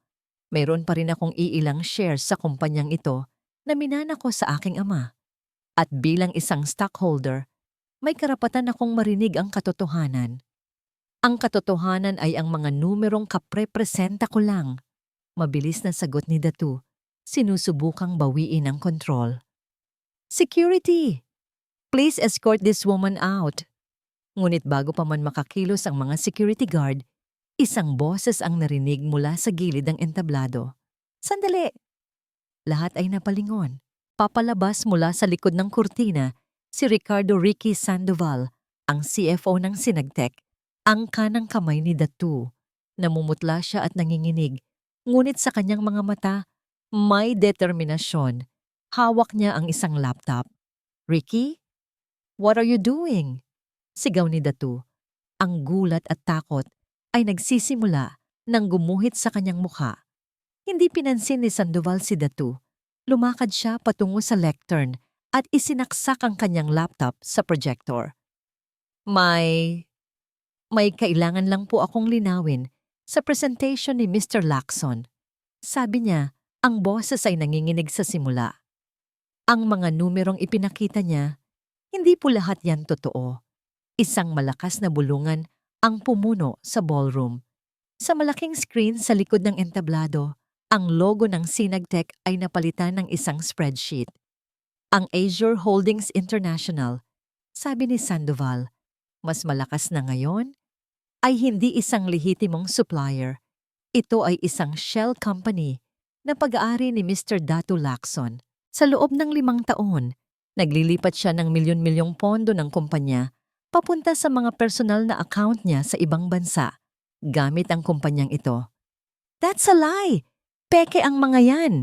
mayroon pa rin akong iilang shares sa kumpanyang ito na minana ko sa aking ama. At bilang isang stockholder, may karapatan akong marinig ang katotohanan. Ang katotohanan ay ang mga numerong kaprepresenta ko lang. Mabilis na sagot ni Datu, sinusubukang bawiin ang kontrol. Security! Please escort this woman out. Ngunit bago pa man makakilos ang mga security guard, isang boses ang narinig mula sa gilid ng entablado. Sandali! Lahat ay napalingon. Papalabas mula sa likod ng kurtina si Ricardo Ricky Sandoval, ang CFO ng Sinagtec, ang kanang kamay ni Datu. Namumutla siya at nanginginig, ngunit sa kanyang mga mata, may determinasyon. Hawak niya ang isang laptop. Ricky? What are you doing? Sigaw ni Datu. Ang gulat at takot ay nagsisimula nang gumuhit sa kanyang mukha. Hindi pinansin ni Sandoval si Datu. Lumakad siya patungo sa lectern at isinaksak ang kanyang laptop sa projector. May kailangan lang po akong linawin sa presentation ni Mr. Lacson. Sabi niya, ang boses ay nanginginig sa simula. Ang mga numerong ipinakita niya, hindi po lahat yan totoo. Isang malakas na bulungan ang pumuno sa ballroom. Sa malaking screen sa likod ng entablado, ang logo ng Sinagtec ay napalitan ng isang spreadsheet. Ang Azure Holdings International, sabi ni Sandoval, mas malakas na ngayon, ay hindi isang lehitimong supplier. Ito ay isang shell company na pag-aari ni Mr. Datu Lacson. Sa loob ng 5 taon, naglilipat siya ng milyon-milyong pondo ng kumpanya papunta sa mga personal na account niya sa ibang bansa gamit ang kumpanyang ito. That's a lie! Peke ang mga yan!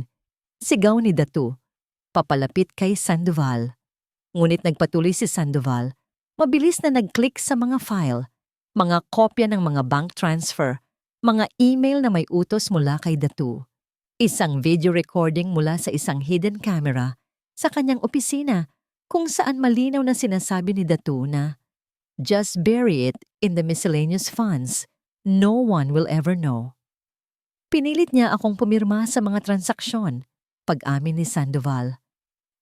Sigaw ni Datu, papalapit kay Sandoval. Ngunit nagpatuloy si Sandoval, mabilis na nag-click sa mga file, mga kopya ng mga bank transfer, mga email na may utos mula kay Datu. Isang video recording mula sa isang hidden camera sa kanyang opisina kung saan malinaw na sinasabi ni Datu na, "Just bury it in the miscellaneous funds. No one will ever know." Pinilit niya akong pumirma sa mga transaksyon, pag-amin ni Sandoval.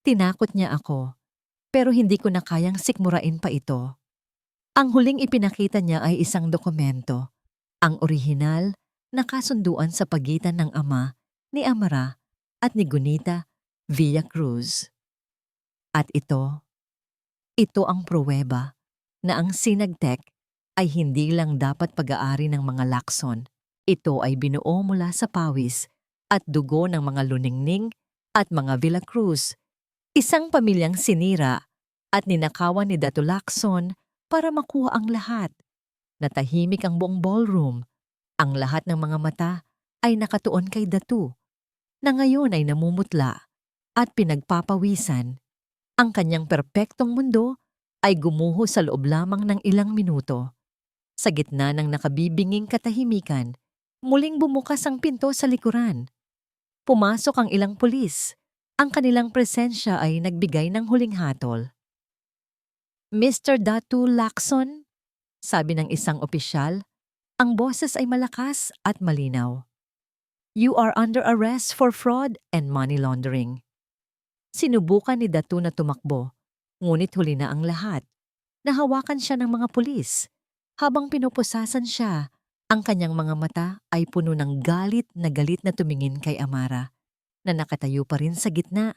Tinakot niya ako, pero hindi ko na kayang sikmurain pa ito. Ang huling ipinakita niya ay isang dokumento, ang orihinal na kasunduan sa pagitan ng ama ni Amara at ni Gunita Villacruz. At ito ang pruweba na ang Sinagtec ay hindi lang dapat pag-aari ng mga Lacson. Ito ay binuo mula sa pawis at dugo ng mga Luningning at mga Villacruz, isang pamilyang sinira at ninakawan ni Datu Lacson para makuha ang lahat. Natahimik ang buong ballroom. Ang lahat ng mga mata ay nakatuon kay Datu, na ngayon ay namumutla at pinagpapawisan. Ang kanyang perpektong mundo ay gumuho sa loob lamang ng ilang minuto. Sa gitna ng nakabibinging katahimikan, muling bumukas ang pinto sa likuran. Pumasok ang ilang pulis. Ang kanilang presensya ay nagbigay ng huling hatol. Mr. Datu Lacson, sabi ng isang opisyal, ang boses ay malakas at malinaw. You are under arrest for fraud and money laundering. Sinubukan ni Datu na tumakbo, ngunit huli na ang lahat. Nahawakan siya ng mga pulis. Habang pinupusasan siya, ang kanyang mga mata ay puno ng galit na tumingin kay Amara, na nakatayo pa rin sa gitna,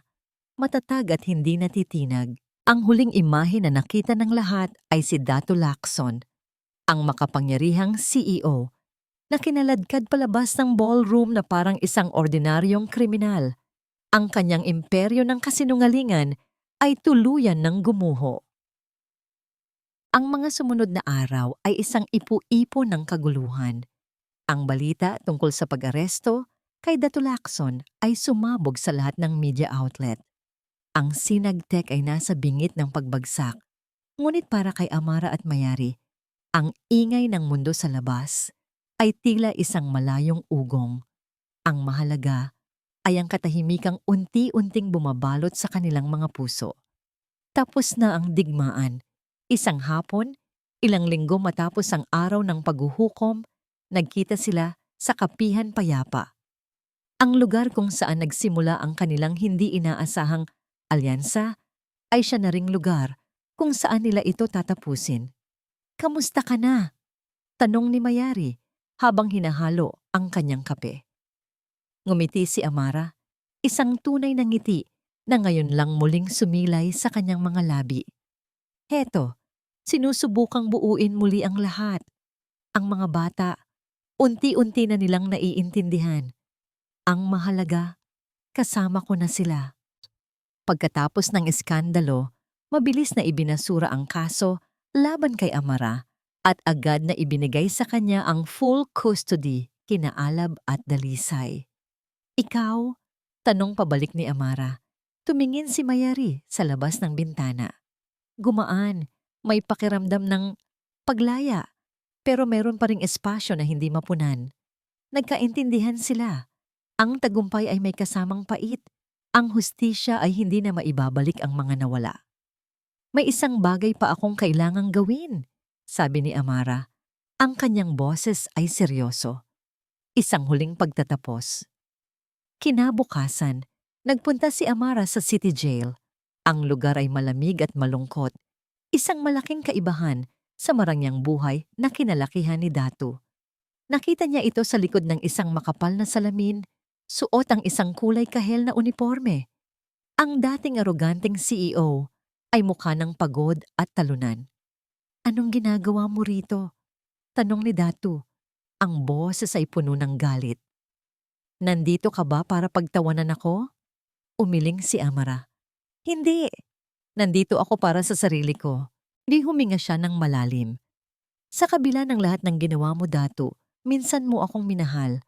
matatag at hindi natitinag. Ang huling imahe na nakita ng lahat ay si Datu Lacson, ang makapangyarihang CEO, na kinaladkad palabas ng ballroom na parang isang ordinaryong kriminal. Ang kanyang imperyo ng kasinungalingan ay tuluyan ng gumuho. Ang mga sumunod na araw ay isang ipu-ipo ng kaguluhan. Ang balita tungkol sa pag-aresto kay Datu Lacson ay sumabog sa lahat ng media outlet. Ang Sinagtec ay nasa bingit ng pagbagsak. Ngunit para kay Amara at Mayari, ang ingay ng mundo sa labas ay tila isang malayong ugong. Ang mahalaga ay ang katahimikang unti-unting bumabalot sa kanilang mga puso. Tapos na ang digmaan. Isang hapon, ilang linggo matapos ang araw ng paghuhukom, nagkita sila sa Kapihan Payapa. Ang lugar kung saan nagsimula ang kanilang hindi inaasahang alyansa ay siya na ring lugar kung saan nila ito tatapusin. "Kamusta ka na?" tanong ni Mayari habang hinahalo ang kanyang kape. Ngumiti si Amara, isang tunay na ngiti na ngayon lang muling sumilay sa kanyang mga labi. Heto, sinusubukang buuin muli ang lahat. Ang mga bata, unti-unti na nilang naiintindihan. Ang mahalaga, kasama ko na sila. Pagkatapos ng iskandalo, mabilis na ibinasura ang kaso laban kay Amara at agad na ibinigay sa kanya ang full custody kina Alab at Dalisay. "Ikaw?" tanong pabalik ni Amara. Tumingin si Mayari sa labas ng bintana. Gumaan, may pakiramdam ng paglaya, pero meron pa ring espasyo na hindi mapunan. Nagkaintindihan sila. Ang tagumpay ay may kasamang pait. Ang hustisya ay hindi na maibabalik ang mga nawala. "May isang bagay pa akong kailangang gawin," sabi ni Amara. Ang kanyang boses ay seryoso. Isang huling pagtatapos. Kinabukasan, nagpunta si Amara sa City Jail. Ang lugar ay malamig at malungkot. Isang malaking kaibahan sa marangyang buhay na kinalakihan ni Datu. Nakita niya ito sa likod ng isang makapal na salamin, suot ang isang kulay kahel na uniforme. Ang dating aroganteng CEO ay mukha ng pagod at talunan. "Anong ginagawa mo rito?" tanong ni Datu. Ang boses ay puno ng galit. "Nandito ka ba para pagtawanan ako?" Umiling si Amara. "Hindi. Nandito ako para sa sarili ko." Di huminga siya ng malalim. "Sa kabila ng lahat ng ginawa mo, Datu, minsan mo akong minahal.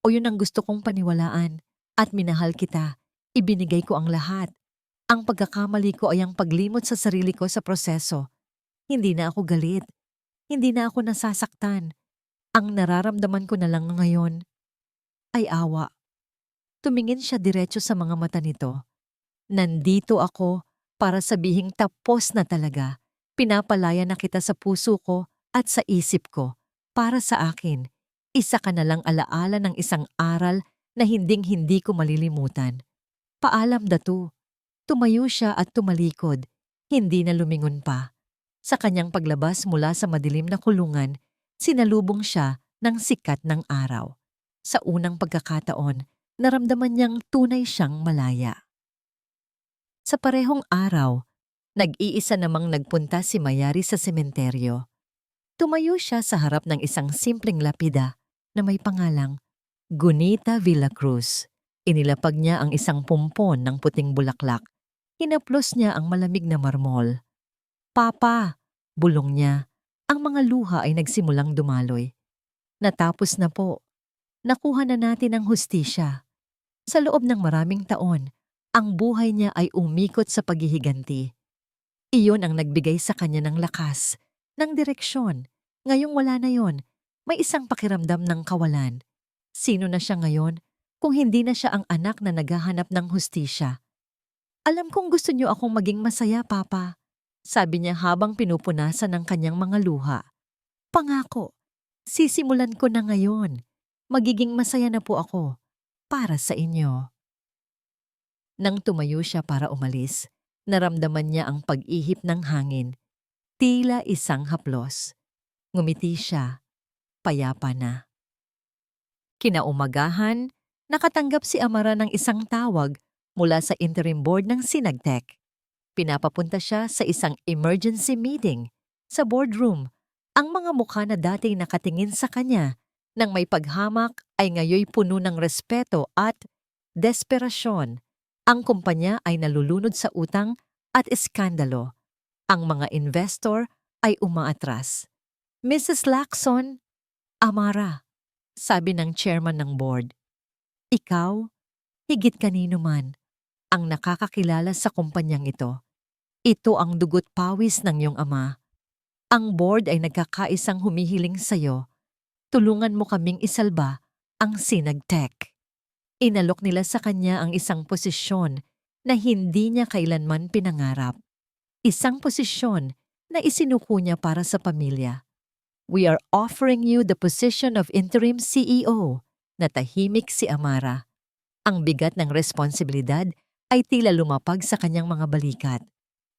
O yun ang gusto kong paniwalaan. At minahal kita. Ibinigay ko ang lahat. Ang pagkakamali ko ay ang paglimot sa sarili ko sa proseso. Hindi na ako galit. Hindi na ako nasasaktan. Ang nararamdaman ko na lang ngayon ay awa." Tumingin siya diretso sa mga mata nito. "Nandito ako para sabihing tapos na talaga. Pinapalaya na kita sa puso ko at sa isip ko. Para sa akin, isa ka na lang alaala ng isang aral na hinding-hindi ko malilimutan. Paalam, Datu." Tumayo siya at tumalikod. Hindi na lumingon pa. Sa kanyang paglabas mula sa madilim na kulungan, sinalubong siya ng sikat ng araw. Sa unang pagkakataon, naramdaman niyang tunay siyang malaya. Sa parehong araw, nag-iisa namang nagpunta si Mayari sa sementeryo. Tumayo siya sa harap ng isang simpleng lapida na may pangalang Gunita Villacruz. Inilapag niya ang isang pumpon ng puting bulaklak. Hinaplos niya ang malamig na marmol. "Papa," bulong niya. Ang mga luha ay nagsimulang dumaloy. "Natapos na po. Nakuha na natin ang hustisya." Sa loob ng maraming taon, ang buhay niya ay umikot sa paghihiganti. Iyon ang nagbigay sa kanya ng lakas, ng direksyon. Ngayong wala na yon, may isang pakiramdam ng kawalan. Sino na siya ngayon kung hindi na siya ang anak na naghahanap ng hustisya? "Alam kong gusto niyo akong maging masaya, Papa," sabi niya habang pinupunasan ng kanyang mga luha. "Pangako, sisimulan ko na ngayon. Magiging masaya na po ako. para sa inyo. Nang tumayo siya para umalis, naramdaman niya ang pag-ihip ng hangin, tila isang haplos. Ngumiti siya, payapa na. Kinaumagahan, nakatanggap si Amara ng isang tawag mula sa interim board ng Sinagtec. Pinapapunta siya sa isang emergency meeting sa boardroom. Ang mga mukha na dating nakatingin sa kanya nang may paghamak ay ngayoy puno ng respeto at desperasyon. Ang kumpanya ay nalulunod sa utang at iskandalo. Ang mga investor ay umaatras. Mrs. Lacson, Amara, sabi ng chairman ng board, ikaw, higit kanino man, ang nakakakilala sa kumpanyang ito. Ito ang dugot pawis ng iyong ama. Ang board ay nagkakaisang humihiling sa iyo. Tulungan mo kaming isalba ang Sinagtec. Inalok nila sa kanya ang isang posisyon na hindi niya kailanman pinangarap. Isang posisyon na isinuko niya para sa pamilya. We are offering you the position of interim CEO. Natahimik si Amara. Ang bigat ng responsibilidad ay tila lumapag sa kanyang mga balikat.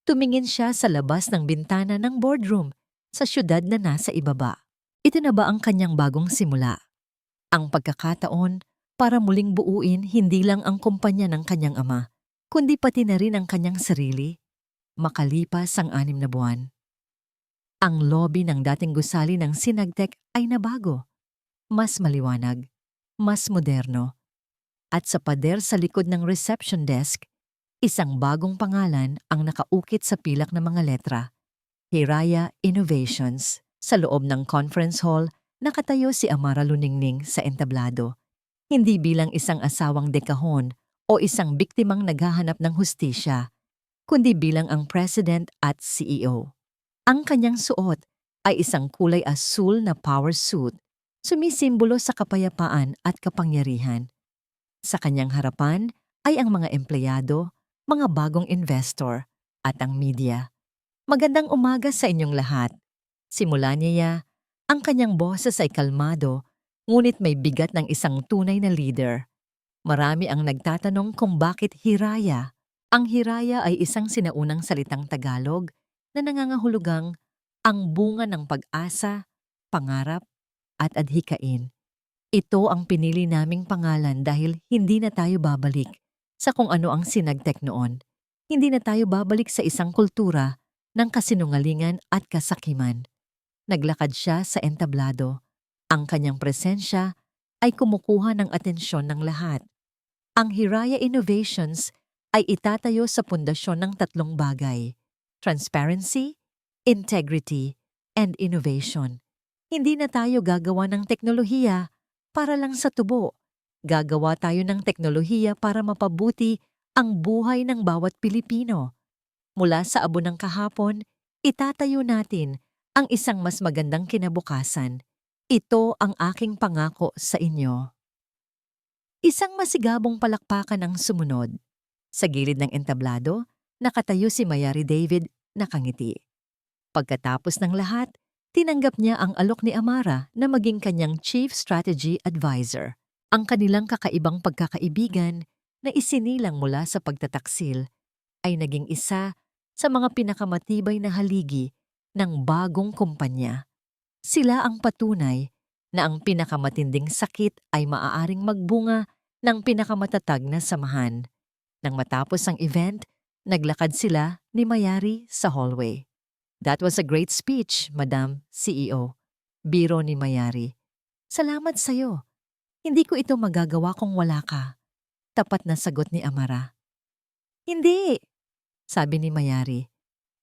Tumingin siya sa labas ng bintana ng boardroom sa syudad na nasa ibaba. Ito na ba ang kanyang bagong simula? Ang pagkakataon para muling buuin hindi lang ang kumpanya ng kanyang ama, kundi pati na rin ang kanyang sarili, makalipas ang 6 na buwan. Ang lobby ng dating gusali ng Sinagtec ay nabago. Mas maliwanag, mas moderno. At sa pader sa likod ng reception desk, isang bagong pangalan ang nakaukit sa pilak ng mga letra. Hiraya Innovations. Sa loob ng conference hall, nakatayo si Amara Luningning sa entablado. Hindi bilang isang asawang dekahon o isang biktimang naghahanap ng hustisya, kundi bilang ang president at CEO. Ang kanyang suot ay isang kulay asul na power suit, sumisimbolo sa kapayapaan at kapangyarihan. Sa kanyang harapan ay ang mga empleyado, mga bagong investor, at ang media. Magandang umaga sa inyong lahat. Simula niya, ang kanyang boses ay kalmado, ngunit may bigat ng isang tunay na leader. Marami ang nagtatanong kung bakit Hiraya. Ang Hiraya ay isang sinaunang salitang Tagalog na nangangahulugang ang bunga ng pag-asa, pangarap, at adhikain. Ito ang pinili naming pangalan dahil hindi na tayo babalik sa kung ano ang Sinagtec noon. Hindi na tayo babalik sa isang kultura ng kasinungalingan at kasakiman. Naglakad siya sa entablado. Ang kanyang presensya ay kumukuha ng atensyon ng lahat. Ang Hiraya Innovations ay itatayo sa pundasyon ng 3 bagay: transparency, integrity, and innovation. Hindi na tayo gagawa ng teknolohiya para lang sa tubo. Gagawa tayo ng teknolohiya para mapabuti ang buhay ng bawat Pilipino. Mula sa abo ng kahapon, itatayo natin ang isang mas magandang kinabukasan. Ito ang aking pangako sa inyo. Isang masigabong palakpakan ang sumunod. Sa gilid ng entablado, nakatayo si Mayari David nakangiti. Pagkatapos ng lahat, tinanggap niya ang alok ni Amara na maging kanyang Chief Strategy Advisor. Ang kanilang kakaibang pagkakaibigan na isinilang mula sa pagtataksil ay naging isa sa mga pinakamatibay na haligi ng bagong kumpanya. Sila ang patunay na ang pinakamatinding sakit ay maaaring magbunga ng pinakamatatag na samahan. Nang matapos ang event, naglakad sila ni Mayari sa hallway. That was a great speech, Madam CEO. Biro ni Mayari. Salamat sa'yo. Hindi ko ito magagawa kung wala ka. Tapat na sagot ni Amara. Hindi, sabi ni Mayari.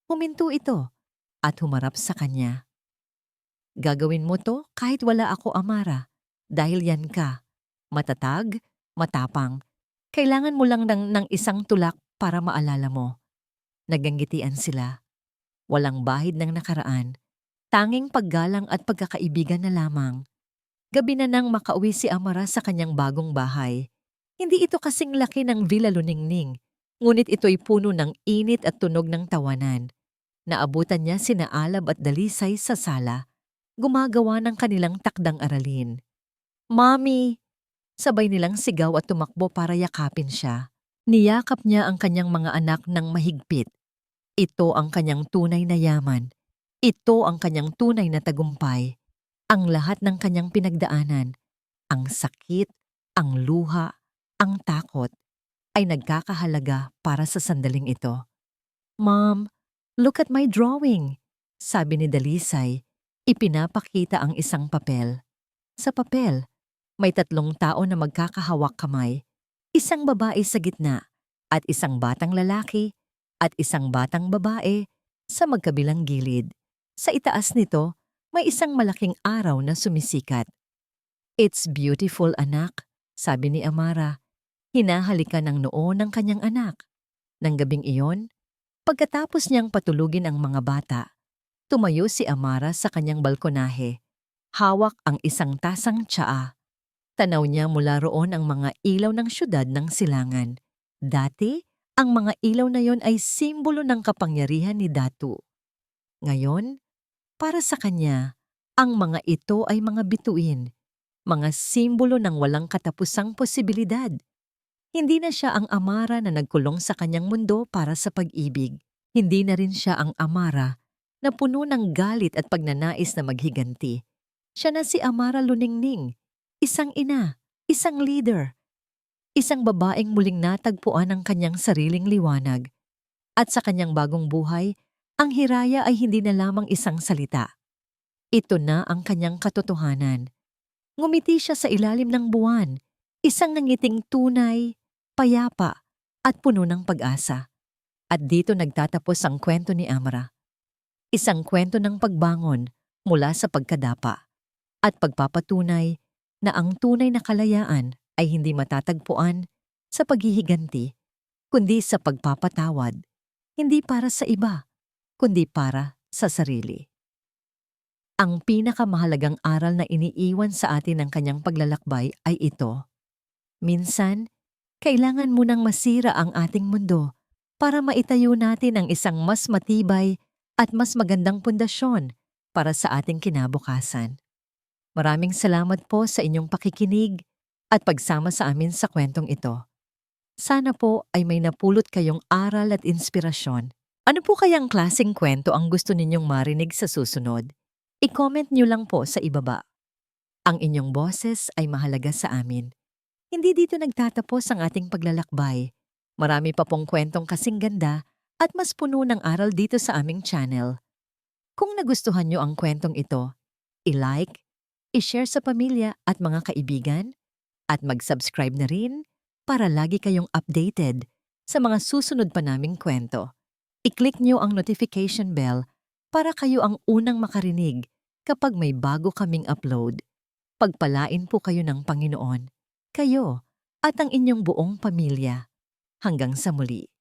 Huminto ito at humarap sa kanya. Gagawin mo to kahit wala ako, Amara. Dahil yan ka. Matatag, matapang. Kailangan mo lang ng isang tulak para maalala mo. Naganggitian sila. Walang bahid ng nakaraan. Tanging paggalang at pagkakaibigan na lamang. Gabi na nang makauwi si Amara sa kanyang bagong bahay. Hindi ito kasing laki ng Villa Luningning, ngunit ito'y puno ng init at tunog ng tawanan. Naabutan niya sina Alab at Dalisay sa sala, gumagawa ng kanilang takdang aralin. Mommy, Sabay nilang sigaw at tumakbo para yakapin siya. Niyakap niya ang kanyang mga anak ng mahigpit. Ito ang kanyang tunay na yaman. Ito ang kanyang tunay na tagumpay. Ang lahat ng kanyang pinagdaanan, ang sakit, ang luha, ang takot, ay nagkakahalaga para sa sandaling ito. Mom, look at my drawing, sabi ni Dalisay. Ipinapakita ang isang papel. Sa papel, may 3 tao na magkakahawak kamay, isang babae sa gitna, at isang batang lalaki, at isang batang babae sa magkabilang gilid. Sa itaas nito, may isang malaking araw na sumisikat. It's beautiful, anak, sabi ni Amara. Hinahalikan ng noo ng kanyang anak. Nang gabing iyon, pagkatapos niyang patulugin ang mga bata, tumayo si Amara sa kanyang balkonahe. Hawak ang isang tasang tsaa. Tanaw niya mula roon ang mga ilaw ng syudad ng silangan. Dati, ang mga ilaw na yon ay simbolo ng kapangyarihan ni Datu. Ngayon, para sa kanya, ang mga ito ay mga bituin, mga simbolo ng walang katapusang posibilidad. Hindi na siya ang Amara na nagkulong sa kanyang mundo para sa pag-ibig. Hindi na rin siya ang Amara na puno ng galit at pagnanais na maghiganti. Siya na si Amara Luningning, isang ina, isang leader, isang babaeng muling natagpuan ang kanyang sariling liwanag. At sa kanyang bagong buhay, ang hiraya ay hindi na lamang isang salita. Ito na ang kanyang katotohanan. Ngumiti siya sa ilalim ng buwan, isang nangiting tunay, payapa, at puno ng pag-asa. At dito nagtatapos ang kwento ni Amara. Isang kwento ng pagbangon mula sa pagkadapa at pagpapatunay na ang tunay na kalayaan ay hindi matatagpuan sa paghihiganti, kundi sa pagpapatawad, hindi para sa iba, kundi para sa sarili. Ang pinakamahalagang aral na iniiwan sa atin ng kanyang paglalakbay ay ito. Minsan, kailangan munang masira ang ating mundo para maitayo natin ang isang mas matibay at mas magandang pundasyon para sa ating kinabukasan. Maraming salamat po sa inyong pakikinig at pagsama sa amin sa kwentong ito. Sana po ay may napulot kayong aral at inspirasyon. Ano po kayang klaseng kwento ang gusto ninyong marinig sa susunod? I-comment nyo lang po sa ibaba. Ang inyong boses ay mahalaga sa amin. Hindi dito nagtatapos ang ating paglalakbay. Marami pa pong kwentong kasing ganda at mas puno ng aral dito sa aming channel. Kung nagustuhan nyo ang kwentong ito, i-like, i-share sa pamilya at mga kaibigan, at mag-subscribe na rin para lagi kayong updated sa mga susunod pa naming kwento. I-click nyo ang notification bell para kayo ang unang makarinig kapag may bago kaming upload. Pagpalain po kayo ng Panginoon, kayo at ang inyong buong pamilya. Hanggang sa muli.